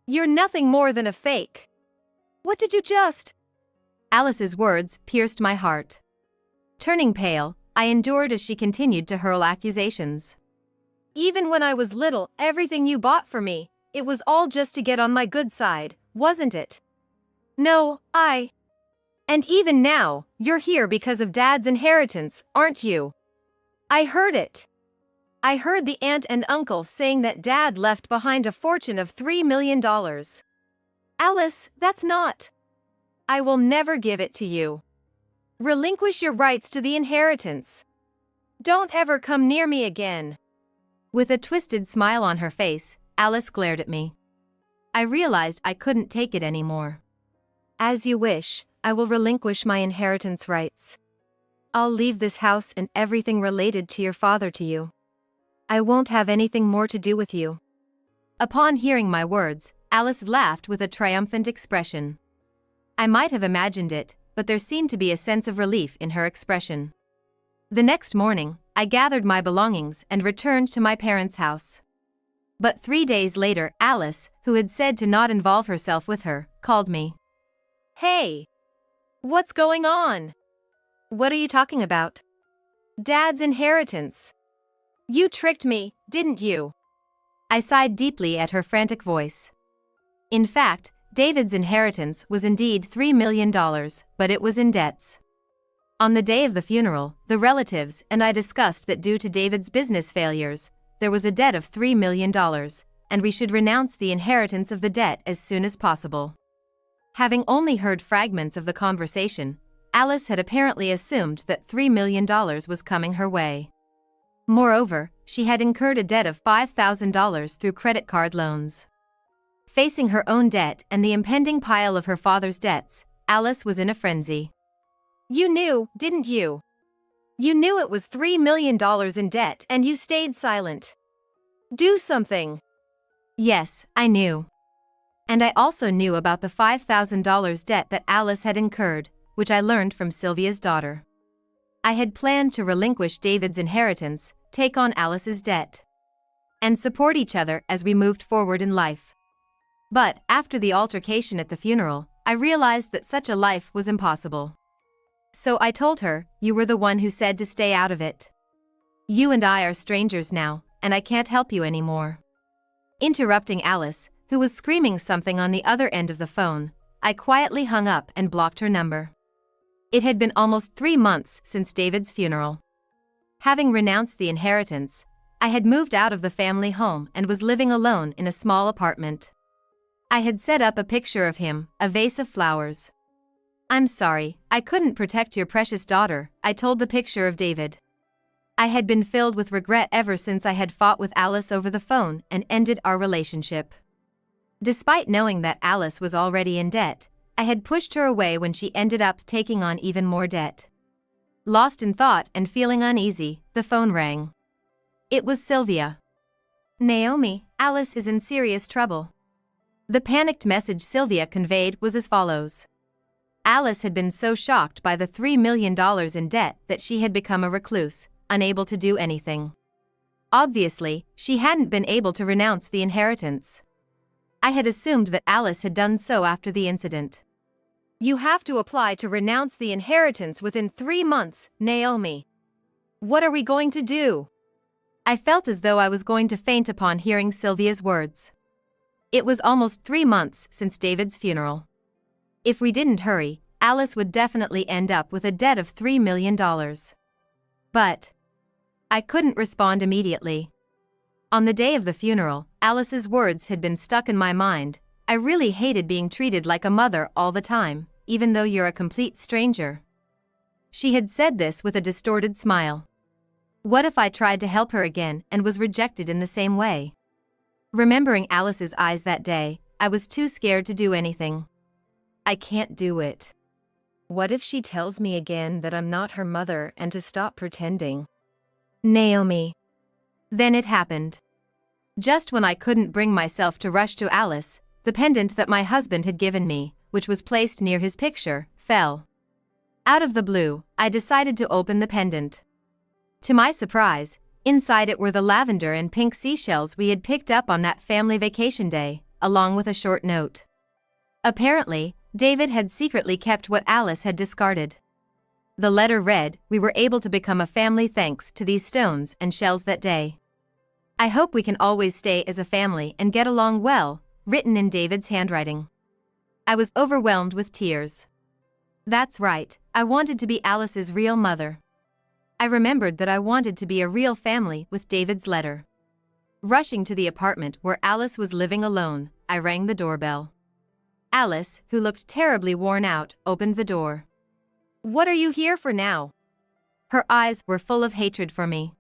You're nothing more than a fake. What did you just—" Alice's words pierced my heart. Turning pale, I endured as she continued to hurl accusations. "Even when I was little, everything you bought for me, it was all just to get on my good side, wasn't it? No, And even now, you're here because of Dad's inheritance, aren't you? I heard it. I heard the aunt and uncle saying that Dad left behind a fortune of $3 million. Alice, that's not. I will never give it to you. Relinquish your rights to the inheritance. Don't ever come near me again." With a twisted smile on her face, Alice glared at me. I realized I couldn't take it anymore. "As you wish, I will relinquish my inheritance rights. I'll leave this house and everything related to your father to you. I won't have anything more to do with you." Upon hearing my words, Alice laughed with a triumphant expression. I might have imagined it, but there seemed to be a sense of relief in her expression. The next morning, I gathered my belongings and returned to my parents' house. But 3 days later, Alice, who had said to not involve herself with her, called me. "Hey! What's going on?" "What are you talking about?" "Dad's inheritance. You tricked me, didn't you?" I sighed deeply at her frantic voice. In fact, David's inheritance was indeed $3 million, but it was in debts. On the day of the funeral, the relatives and I discussed that due to David's business failures, there was a debt of $3 million, and we should renounce the inheritance of the debt as soon as possible. Having only heard fragments of the conversation, Alice had apparently assumed that $3 million was coming her way. Moreover, she had incurred a debt of $5,000 through credit card loans. Facing her own debt and the impending pile of her father's debts, Alice was in a frenzy. "You knew, didn't you? You knew it was $3 million in debt and you stayed silent. Do something." Yes, I knew. And I also knew about the $5,000 debt that Alice had incurred, which I learned from Sylvia's daughter. I had planned to relinquish David's inheritance, take on Alice's debt, and support each other as we moved forward in life. But, after the altercation at the funeral, I realized that such a life was impossible. So I told her, "You were the one who said to stay out of it. You and I are strangers now, and I can't help you anymore." Interrupting Alice, who was screaming something on the other end of the phone, I quietly hung up and blocked her number. It had been almost 3 months since David's funeral. Having renounced the inheritance, I had moved out of the family home and was living alone in a small apartment. I had set up a picture of him, a vase of flowers. "I'm sorry, I couldn't protect your precious daughter," I told the picture of David. I had been filled with regret ever since I had fought with Alice over the phone and ended our relationship. Despite knowing that Alice was already in debt, I had pushed her away when she ended up taking on even more debt. Lost in thought and feeling uneasy, the phone rang. It was Sylvia. "Naomi, Alice is in serious trouble." The panicked message Sylvia conveyed was as follows. Alice had been so shocked by the $3 million in debt that she had become a recluse, unable to do anything. Obviously, she hadn't been able to renounce the inheritance. I had assumed that Alice had done so after the incident. "You have to apply to renounce the inheritance within 3 months, Naomi. What are we going to do?" I felt as though I was going to faint upon hearing Sylvia's words. It was almost 3 months since David's funeral. If we didn't hurry, Alice would definitely end up with a debt of $3 million. But I couldn't respond immediately. On the day of the funeral, Alice's words had been stuck in my mind. "I really hated being treated like a mother all the time, even though you're a complete stranger." She had said this with a distorted smile. What if I tried to help her again and was rejected in the same way? Remembering Alice's eyes that day, I was too scared to do anything. I can't do it. What if she tells me again that I'm not her mother and to stop pretending? Naomi. Then it happened. Just when I couldn't bring myself to rush to Alice, the pendant that my husband had given me, which was placed near his picture, fell. Out of the blue, I decided to open the pendant. To my surprise, inside it were the lavender and pink seashells we had picked up on that family vacation day, along with a short note. Apparently, David had secretly kept what Alice had discarded. The letter read, "We were able to become a family thanks to these stones and shells that day. I hope we can always stay as a family and get along well," written in David's handwriting. I was overwhelmed with tears. That's right, I wanted to be Alice's real mother. I remembered that I wanted to be a real family with David's letter. Rushing to the apartment where Alice was living alone, I rang the doorbell. Alice, who looked terribly worn out, opened the door. "What are you here for now?" Her eyes were full of hatred for me.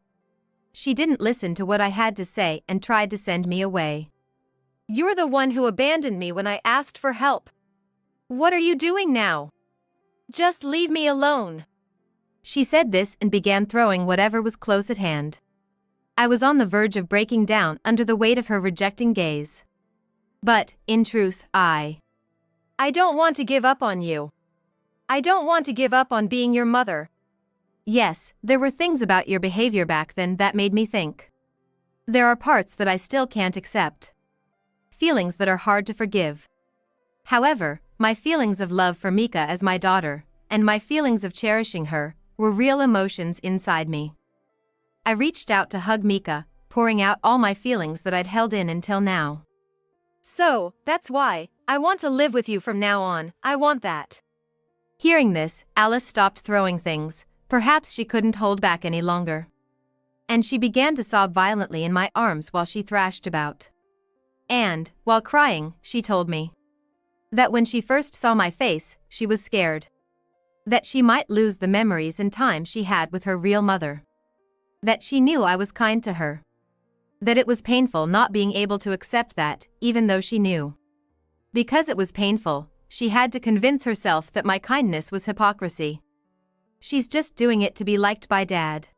She didn't listen to what I had to say and tried to send me away. "You're the one who abandoned me when I asked for help. What are you doing now? Just leave me alone." She said this and began throwing whatever was close at hand. I was on the verge of breaking down under the weight of her rejecting gaze. But, in truth, I don't want to give up on you. I don't want to give up on being your mother. Yes, there were things about your behavior back then that made me think. There are parts that I still can't accept. Feelings that are hard to forgive. However, my feelings of love for Mika as my daughter, and my feelings of cherishing her, were real emotions inside me. I reached out to hug Mika, pouring out all my feelings that I'd held in until now. "So, that's why, I want to live with you from now on, I want that." Hearing this, Alice stopped throwing things, perhaps she couldn't hold back any longer. And she began to sob violently in my arms while she thrashed about. And, while crying, she told me that when she first saw my face, she was scared. That she might lose the memories and time she had with her real mother. That she knew I was kind to her. That it was painful not being able to accept that, even though she knew. Because it was painful, she had to convince herself that my kindness was hypocrisy. She's just doing it to be liked by Dad.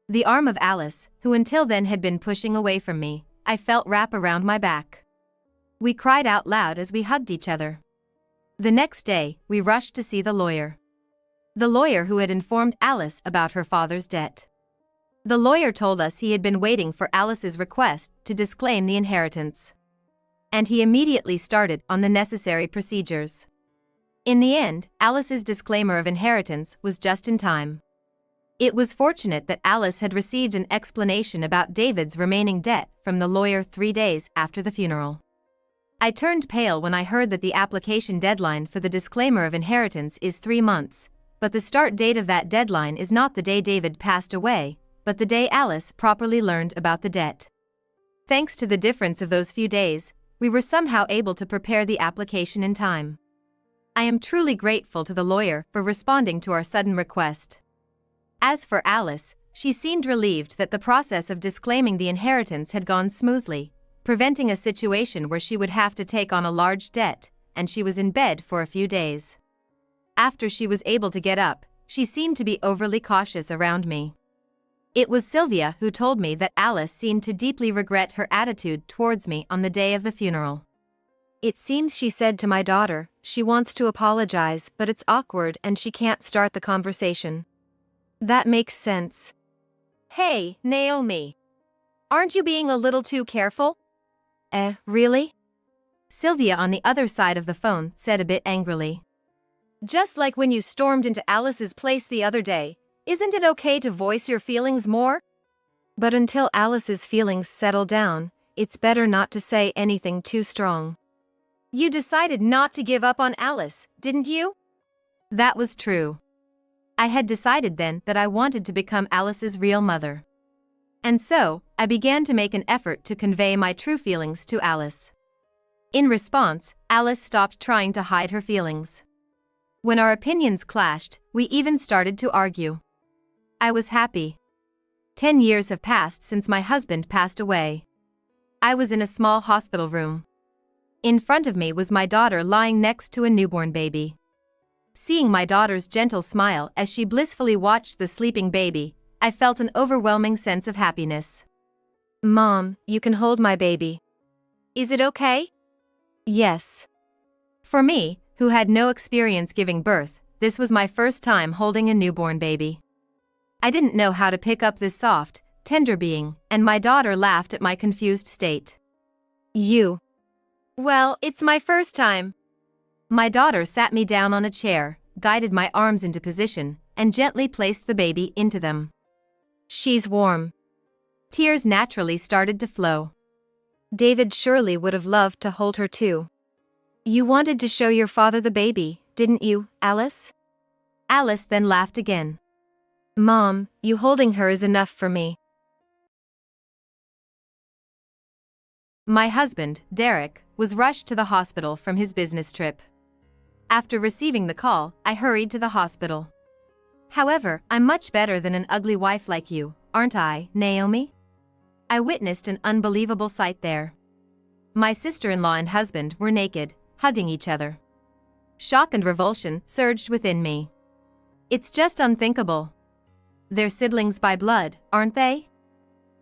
The arm of Alice, who until then had been pushing away from me, I felt wrap around my back. We cried out loud as we hugged each other. The next day, we rushed to see the lawyer. The lawyer who had informed Alice about her father's debt. The lawyer told us he had been waiting for Alice's request to disclaim the inheritance. And he immediately started on the necessary procedures. In the end, Alice's disclaimer of inheritance was just in time. It was fortunate that Alice had received an explanation about David's remaining debt from the lawyer 3 days after the funeral. I turned pale when I heard that the application deadline for the disclaimer of inheritance is 3 months, But the start date of that deadline is not the day David passed away, but the day Alice properly learned about the debt. Thanks to the difference of those few days, we were somehow able to prepare the application in time. I am truly grateful to the lawyer for responding to our sudden request. As for Alice, she seemed relieved that the process of disclaiming the inheritance had gone smoothly, preventing a situation where she would have to take on a large debt, and she was in bed for a few days. After she was able to get up, she seemed to be overly cautious around me. It was Sylvia who told me that Alice seemed to deeply regret her attitude towards me on the day of the funeral. It seems she said to my daughter, she wants to apologize but it's awkward and she can't start the conversation. That makes sense. Hey, Naomi. Aren't you being a little too careful? Really? Sylvia on the other side of the phone said a bit angrily. Just like when you stormed into Alice's place the other day, isn't it okay to voice your feelings more? But until Alice's feelings settle down, it's better not to say anything too strong. You decided not to give up on Alice, didn't you? That was true. I had decided then that I wanted to become Alice's real mother. And so, I began to make an effort to convey my true feelings to Alice. In response, Alice stopped trying to hide her feelings. When our opinions clashed, we even started to argue. I was happy. 10 years have passed since my husband passed away. I was in a small hospital room. In front of me was my daughter lying next to a newborn baby. Seeing my daughter's gentle smile as she blissfully watched the sleeping baby, I felt an overwhelming sense of happiness. Mom, you can hold my baby. Is it okay? Yes. For me, who had no experience giving birth, this was my first time holding a newborn baby. I didn't know how to pick up this soft, tender being, and my daughter laughed at my confused state. Well, it's my first time. My daughter sat me down on a chair, guided my arms into position, and gently placed the baby into them. She's warm. Tears naturally started to flow. David surely would have loved to hold her too. You wanted to show your father the baby, didn't you, Alice? Alice then laughed again. Mom, you holding her is enough for me. My husband, Derek, was rushed to the hospital from his business trip. After receiving the call, I hurried to the hospital. However, I'm much better than an ugly wife like you, aren't I, Naomi? I witnessed an unbelievable sight there. My sister-in-law and husband were naked, hugging each other. Shock and revulsion surged within me. It's just unthinkable. They're siblings by blood, aren't they?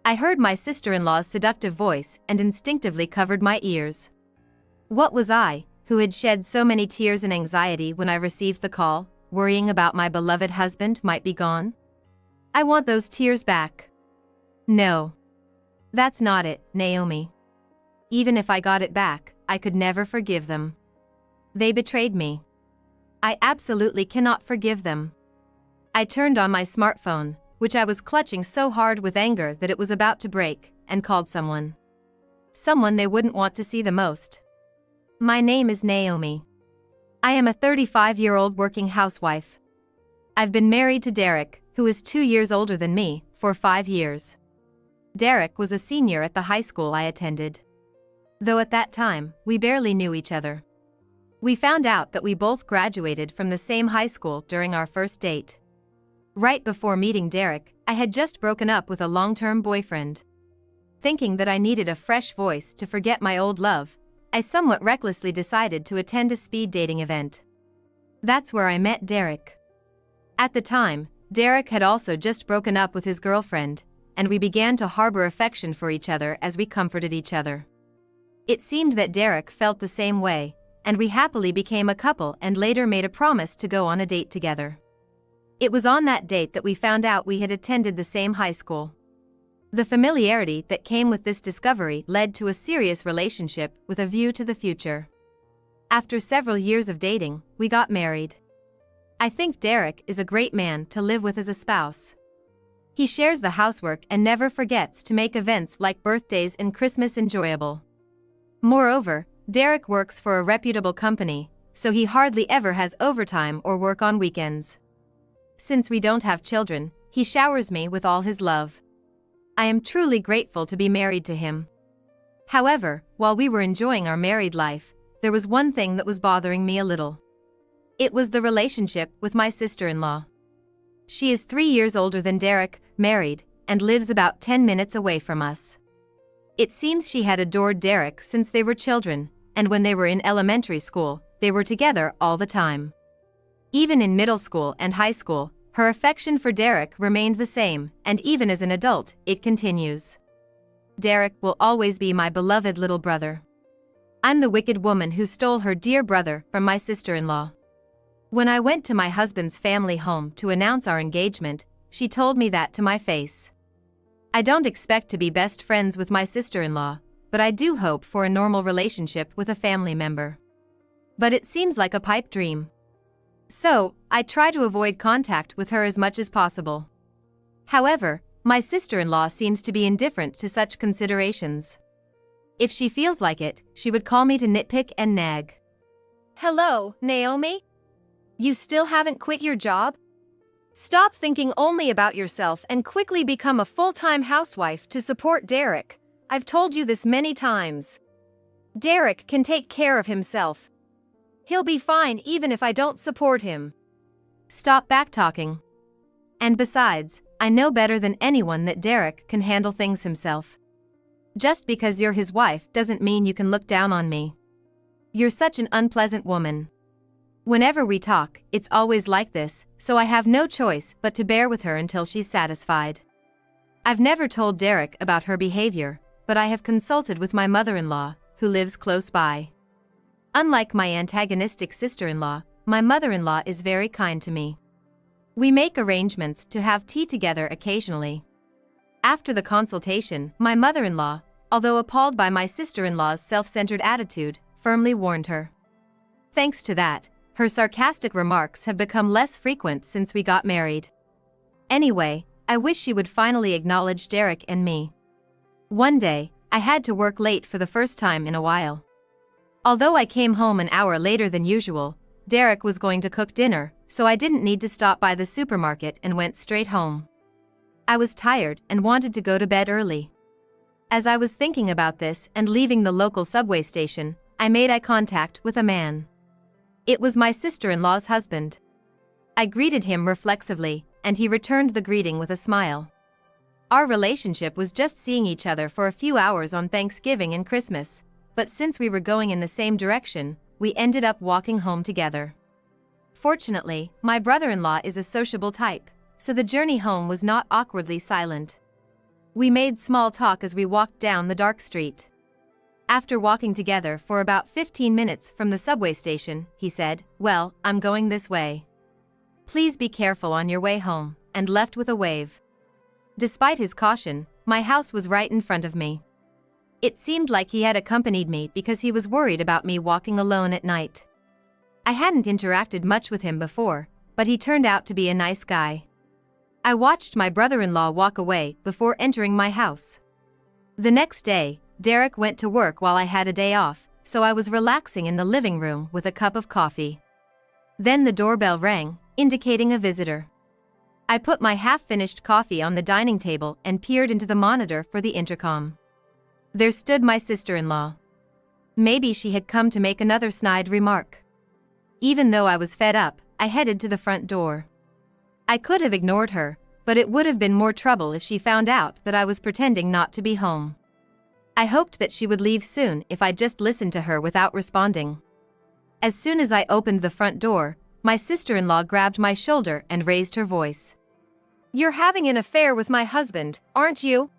I heard my sister-in-law's seductive voice and instinctively covered my ears. What was I, who had shed so many tears and anxiety when I received the call, worrying about my beloved husband might be gone? I want those tears back. No. That's not it, Naomi. Even if I got it back, I could never forgive them. They betrayed me. I absolutely cannot forgive them. I turned on my smartphone, which I was clutching so hard with anger that it was about to break, and called someone. Someone they wouldn't want to see the most. My name is Naomi. I am a 35-year-old working housewife. I've been married to Derek, who is 2 years older than me, for 5 years. Derek was a senior at the high school I attended. Though at that time, we barely knew each other. We found out that we both graduated from the same high school during our first date. Right before meeting Derek, I had just broken up with a long-term boyfriend. Thinking that I needed a fresh voice to forget my old love, I somewhat recklessly decided to attend a speed dating event. That's where I met Derek. At the time, Derek had also just broken up with his girlfriend, and we began to harbor affection for each other as we comforted each other. It seemed that Derek felt the same way, and we happily became a couple and later made a promise to go on a date together. It was on that date that we found out we had attended the same high school. The familiarity that came with this discovery led to a serious relationship with a view to the future. After several years of dating, we got married. I think Derek is a great man to live with as a spouse. He shares the housework and never forgets to make events like birthdays and Christmas enjoyable. Moreover, Derek works for a reputable company, so he hardly ever has overtime or work on weekends. Since we don't have children, he showers me with all his love. I am truly grateful to be married to him. However, while we were enjoying our married life, there was one thing that was bothering me a little. It was the relationship with my sister-in-law. She is 3 years older than Derek, married, and lives about 10 minutes away from us. It seems she had adored Derek since they were children, and when they were in elementary school, they were together all the time. Even in middle school and high school, her affection for Derek remained the same, and even as an adult, it continues. Derek will always be my beloved little brother. I'm the wicked woman who stole her dear brother from my sister-in-law. When I went to my husband's family home to announce our engagement, she told me that to my face. I don't expect to be best friends with my sister-in-law, but I do hope for a normal relationship with a family member. But it seems like a pipe dream. So, I try to avoid contact with her as much as possible. However, my sister-in-law seems to be indifferent to such considerations. If she feels like it, she would call me to nitpick and nag. Hello, Naomi? You still haven't quit your job? Stop thinking only about yourself and quickly become a full-time housewife to support Derek. I've told you this many times. Derek can take care of himself. He'll be fine even if I don't support him. Stop backtalking. And besides, I know better than anyone that Derek can handle things himself. Just because you're his wife doesn't mean you can look down on me. You're such an unpleasant woman. Whenever we talk, it's always like this, so I have no choice but to bear with her until she's satisfied. I've never told Derek about her behavior, but I have consulted with my mother-in-law, who lives close by. Unlike my antagonistic sister-in-law, my mother-in-law is very kind to me. We make arrangements to have tea together occasionally. After the consultation, my mother-in-law, although appalled by my sister-in-law's self-centered attitude, firmly warned her. Thanks to that, her sarcastic remarks have become less frequent since we got married. Anyway, I wish she would finally acknowledge Derek and me. One day, I had to work late for the first time in a while. Although I came home an hour later than usual, Derek was going to cook dinner, so I didn't need to stop by the supermarket and went straight home. I was tired and wanted to go to bed early. As I was thinking about this and leaving the local subway station, I made eye contact with a man. It was my sister-in-law's husband. I greeted him reflexively, and he returned the greeting with a smile. Our relationship was just seeing each other for a few hours on Thanksgiving and Christmas, but since we were going in the same direction, we ended up walking home together. Fortunately, my brother-in-law is a sociable type, so the journey home was not awkwardly silent. We made small talk as we walked down the dark street. After walking together for about 15 minutes from the subway station, he said, "Well, I'm going this way. Please be careful on your way home," and left with a wave. Despite his caution, my house was right in front of me. It seemed like he had accompanied me because he was worried about me walking alone at night. I hadn't interacted much with him before, but he turned out to be a nice guy. I watched my brother-in-law walk away before entering my house. The next day, Derek went to work while I had a day off, so I was relaxing in the living room with a cup of coffee. Then the doorbell rang, indicating a visitor. I put my half-finished coffee on the dining table and peered into the monitor for the intercom. There stood my sister-in-law. Maybe she had come to make another snide remark. Even though I was fed up, I headed to the front door. I could have ignored her, but it would have been more trouble if she found out that I was pretending not to be home. I hoped that she would leave soon if I just listened to her without responding. As soon as I opened the front door, my sister-in-law grabbed my shoulder and raised her voice. "You're having an affair with my husband, aren't you?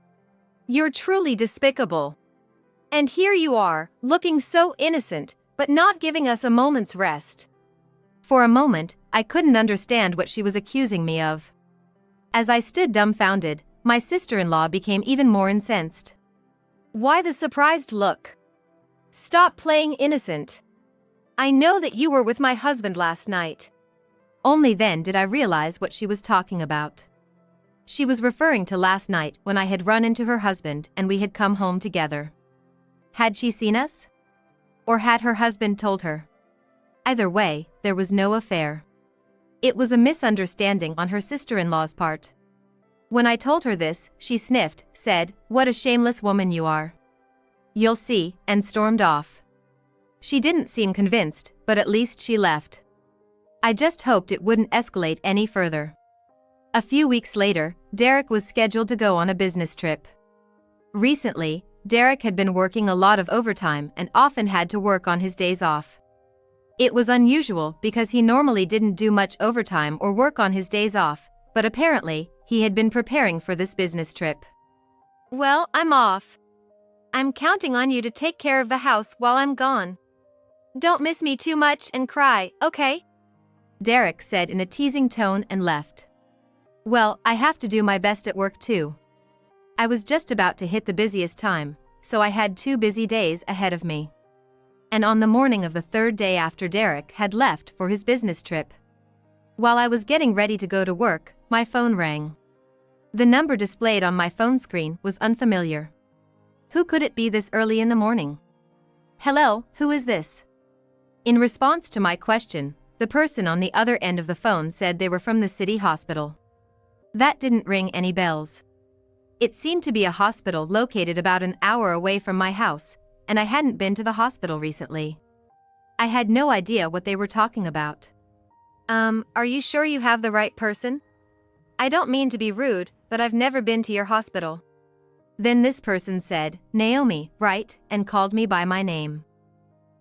You're truly despicable. And here you are, looking so innocent, but not giving us a moment's rest." For a moment, I couldn't understand what she was accusing me of. As I stood dumbfounded, my sister-in-law became even more incensed. "Why the surprised look? Stop playing innocent. I know that you were with my husband last night." Only then did I realize what she was talking about. She was referring to last night when I had run into her husband and we had come home together. Had she seen us? Or had her husband told her? Either way, there was no affair. It was a misunderstanding on her sister-in-law's part. When I told her this, she sniffed, said, "What a shameless woman you are. You'll see," and stormed off. She didn't seem convinced, but at least she left. I just hoped it wouldn't escalate any further. A few weeks later, Derek was scheduled to go on a business trip. Recently, Derek had been working a lot of overtime and often had to work on his days off. It was unusual because he normally didn't do much overtime or work on his days off, but apparently, he had been preparing for this business trip. "Well, I'm off. I'm counting on you to take care of the house while I'm gone. Don't miss me too much and cry, okay?" Derek said in a teasing tone and left. Well, I have to do my best at work too. I was just about to hit the busiest time, so I had 2 busy days ahead of me. And on the morning of the 3rd day after Derek had left for his business trip, while I was getting ready to go to work, my phone rang. The number displayed on my phone screen was unfamiliar. Who could it be this early in the morning? "Hello, who is this?" In response to my question, the person on the other end of the phone said they were from the city hospital. That didn't ring any bells. It seemed to be a hospital located about an hour away from my house, and I hadn't been to the hospital recently. I had no idea what they were talking about. Are you sure you have the right person? I don't mean to be rude, but I've never been to your hospital." Then this person said, "Naomi, right?" and called me by my name.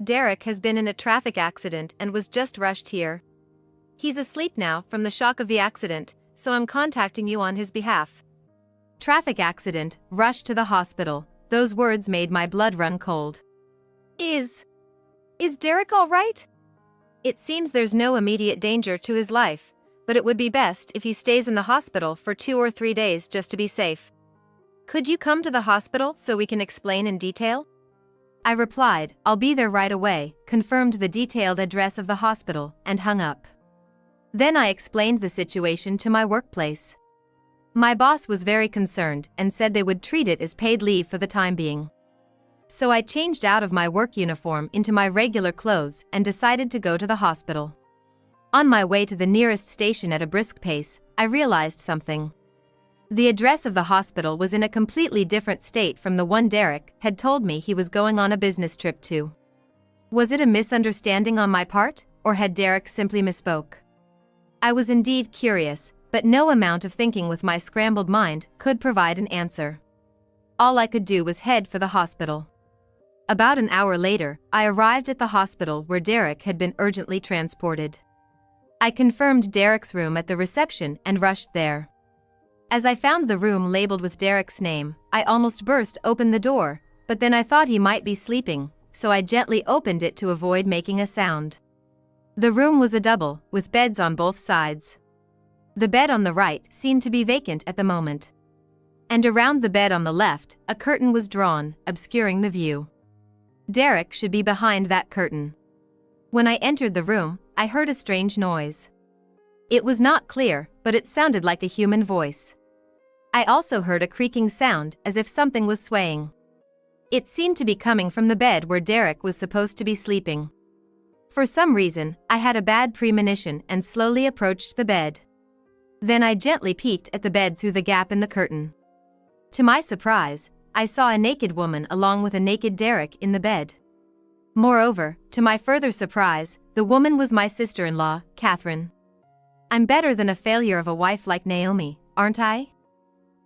"Derek has been in a traffic accident and was just rushed here. He's asleep now from the shock of the accident, so I'm contacting you on his behalf." Traffic accident, rushed to the hospital. Those words made my blood run cold. Is Derek all right? It seems there's no immediate danger to his life, but it would be best if he stays in the hospital for 2 or 3 days just to be safe. Could you come to the hospital so we can explain in detail? I replied, "I'll be there right away," confirmed the detailed address of the hospital, and hung up. Then I explained the situation to my workplace. My boss was very concerned and said they would treat it as paid leave for the time being. So I changed out of my work uniform into my regular clothes and decided to go to the hospital. On my way to the nearest station at a brisk pace, I realized something. The address of the hospital was in a completely different state from the one Derek had told me he was going on a business trip to. Was it a misunderstanding on my part, or had Derek simply misspoke? I was indeed curious, but no amount of thinking with my scrambled mind could provide an answer. All I could do was head for the hospital. About an hour later, I arrived at the hospital where Derek had been urgently transported. I confirmed Derek's room at the reception and rushed there. As I found the room labeled with Derek's name, I almost burst open the door, but then I thought he might be sleeping, so I gently opened it to avoid making a sound. The room was a double, with beds on both sides. The bed on the right seemed to be vacant at the moment. And around the bed on the left, a curtain was drawn, obscuring the view. Derek should be behind that curtain. When I entered the room, I heard a strange noise. It was not clear, but it sounded like a human voice. I also heard a creaking sound as if something was swaying. It seemed to be coming from the bed where Derek was supposed to be sleeping. For some reason, I had a bad premonition and slowly approached the bed. Then I gently peeked at the bed through the gap in the curtain. To my surprise, I saw a naked woman along with a naked Derek in the bed. Moreover, to my further surprise, the woman was my sister-in-law, Catherine. I'm better than a failure of a wife like Naomi, aren't I?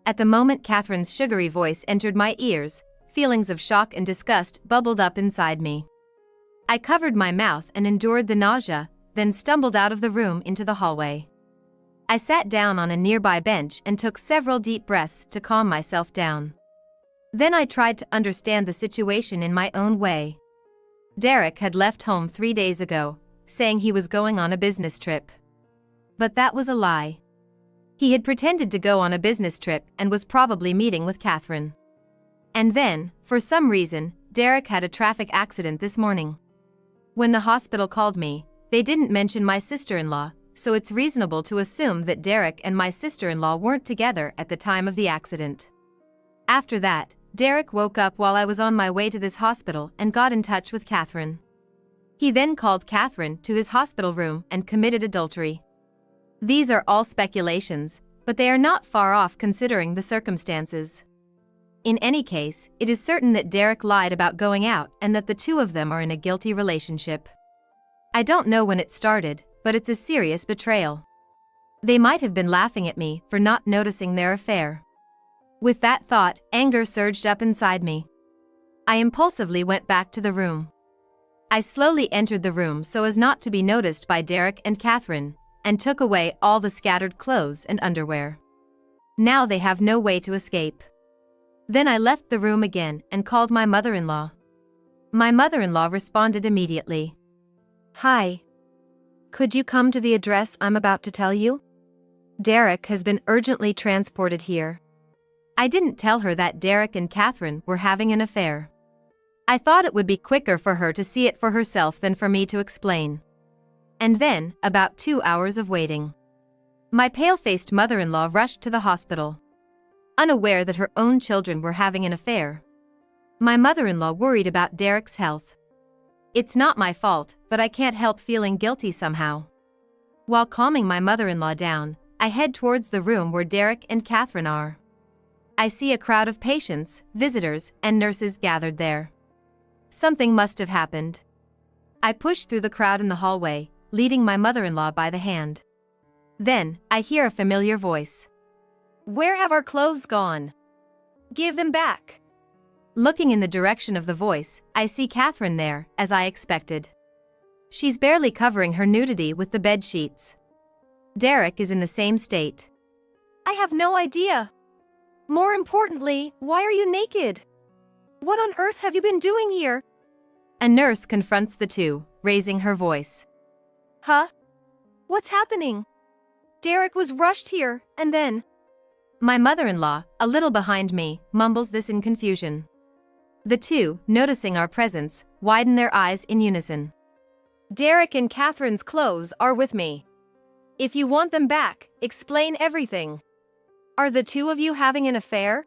At the moment Catherine's sugary voice entered my ears, feelings of shock and disgust bubbled up inside me. I covered my mouth and endured the nausea, then stumbled out of the room into the hallway. I sat down on a nearby bench and took several deep breaths to calm myself down. Then I tried to understand the situation in my own way. Derek had left home 3 days ago, saying he was going on a business trip. But that was a lie. He had pretended to go on a business trip and was probably meeting with Catherine. And then, for some reason, Derek had a traffic accident this morning. When the hospital called me, they didn't mention my sister-in-law, so it's reasonable to assume that Derek and my sister-in-law weren't together at the time of the accident. After that, Derek woke up while I was on my way to this hospital and got in touch with Catherine. He then called Catherine to his hospital room and committed adultery. These are all speculations, but they are not far off considering the circumstances. In any case, it is certain that Derek lied about going out and that the two of them are in a guilty relationship. I don't know when it started, but it's a serious betrayal. They might have been laughing at me for not noticing their affair. With that thought, anger surged up inside me. I impulsively went back to the room. I slowly entered the room so as not to be noticed by Derek and Catherine, and took away all the scattered clothes and underwear. Now they have no way to escape. Then I left the room again and called my mother-in-law. My mother-in-law responded immediately. "Hi. Could you come to the address I'm about to tell you? Derek has been urgently transported here." I didn't tell her that Derek and Catherine were having an affair. I thought it would be quicker for her to see it for herself than for me to explain. And then, about 2 hours of waiting. My pale-faced mother-in-law rushed to the hospital. Unaware that her own children were having an affair. My mother-in-law worried about Derek's health. It's not my fault, but I can't help feeling guilty somehow. While calming my mother-in-law down, I head towards the room where Derek and Catherine are. I see a crowd of patients, visitors, and nurses gathered there. Something must have happened. I push through the crowd in the hallway, leading my mother-in-law by the hand. Then, I hear a familiar voice. "Where have our clothes gone? Give them back." Looking in the direction of the voice, I see Catherine there, as I expected. She's barely covering her nudity with the bed sheets. Derek is in the same state. "I have no idea. More importantly, why are you naked? What on earth have you been doing here?" A nurse confronts the two, raising her voice. "Huh? What's happening? Derek was rushed here, and then..." My mother-in-law, a little behind me, mumbles this in confusion. The two, noticing our presence, widen their eyes in unison. "Derek and Catherine's clothes are with me. If you want them back, explain everything. Are the two of you having an affair?"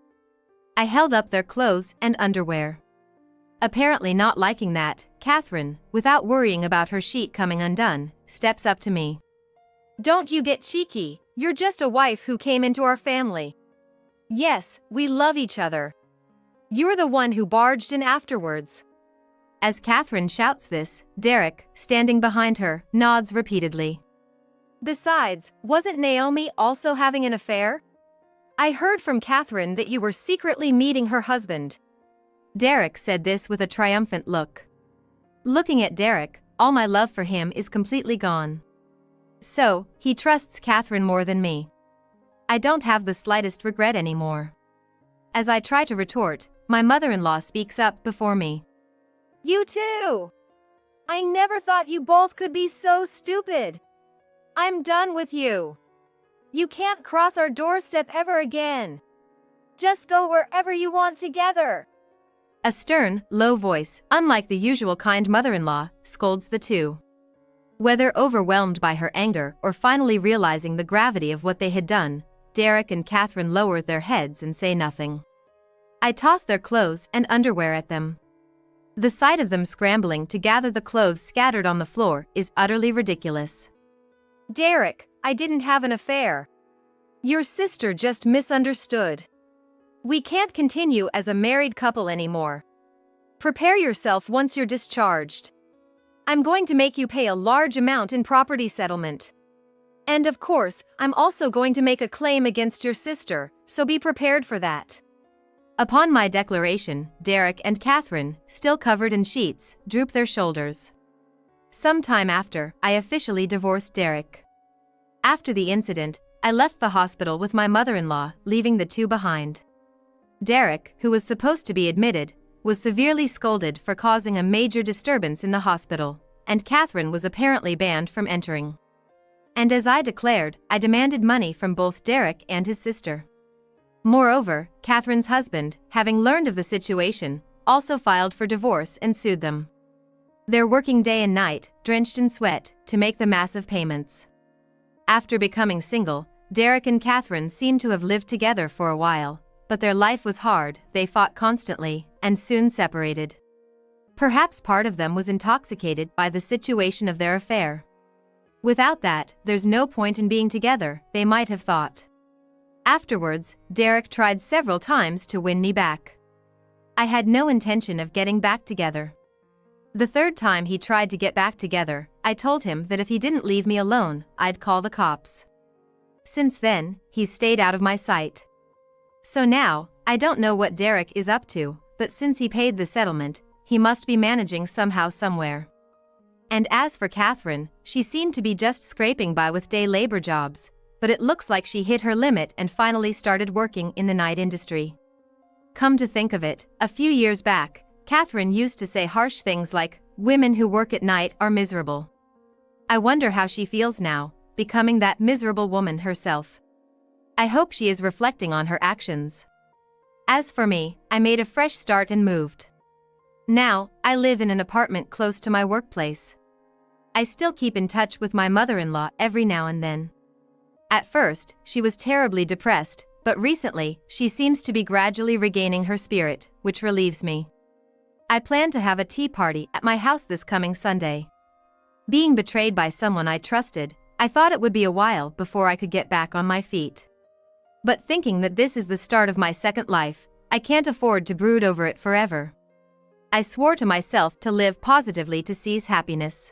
I held up their clothes and underwear. Apparently not liking that, Catherine, without worrying about her sheet coming undone, steps up to me. "Don't you get cheeky, you're just a wife who came into our family. Yes, we love each other. You're the one who barged in afterwards." As Catherine shouts this, Derek, standing behind her, nods repeatedly. "Besides, wasn't Naomi also having an affair? I heard from Catherine that you were secretly meeting her husband." Derek said this with a triumphant look. Looking at Derek, all my love for him is completely gone. So, he trusts Catherine more than me. I don't have the slightest regret anymore. As I try to retort, my mother-in-law speaks up before me. "You too! I never thought you both could be so stupid. I'm done with you. You can't cross our doorstep ever again. Just go wherever you want together." A stern, low voice, unlike the usual kind mother-in-law, scolds the two. Whether overwhelmed by her anger or finally realizing the gravity of what they had done, Derek and Catherine lower their heads and say nothing. I toss their clothes and underwear at them. The sight of them scrambling to gather the clothes scattered on the floor is utterly ridiculous. "Derek, I didn't have an affair. Your sister just misunderstood. We can't continue as a married couple anymore. Prepare yourself once you're discharged. I'm going to make you pay a large amount in property settlement. And of course, I'm also going to make a claim against your sister, so be prepared for that." Upon my declaration, Derek and Catherine, still covered in sheets, droop their shoulders. Some time after, I officially divorced Derek. After the incident, I left the hospital with my mother-in-law, leaving the two behind. Derek, who was supposed to be admitted, was severely scolded for causing a major disturbance in the hospital, and Catherine was apparently banned from entering. And as I declared, I demanded money from both Derek and his sister. Moreover, Catherine's husband, having learned of the situation, also filed for divorce and sued them. They're working day and night, drenched in sweat, to make the massive payments. After becoming single, Derek and Catherine seemed to have lived together for a while, but their life was hard, they fought constantly, and soon separated. Perhaps part of them was intoxicated by the situation of their affair. Without that, there's no point in being together, they might have thought. Afterwards, Derek tried several times to win me back. I had no intention of getting back together. The third time he tried to get back together, I told him that if he didn't leave me alone, I'd call the cops. Since then, he's stayed out of my sight. So now, I don't know what Derek is up to, but since he paid the settlement, he must be managing somehow somewhere. And as for Catherine, she seemed to be just scraping by with day labor jobs, but it looks like she hit her limit and finally started working in the night industry. Come to think of it, a few years back, Catherine used to say harsh things like, "Women who work at night are miserable." I wonder how she feels now, becoming that miserable woman herself. I hope she is reflecting on her actions. As for me, I made a fresh start and moved. Now, I live in an apartment close to my workplace. I still keep in touch with my mother-in-law every now and then. At first, she was terribly depressed, but recently, she seems to be gradually regaining her spirit, which relieves me. I plan to have a tea party at my house this coming Sunday. Being betrayed by someone I trusted, I thought it would be a while before I could get back on my feet. But thinking that this is the start of my second life, I can't afford to brood over it forever. I swore to myself to live positively to seize happiness.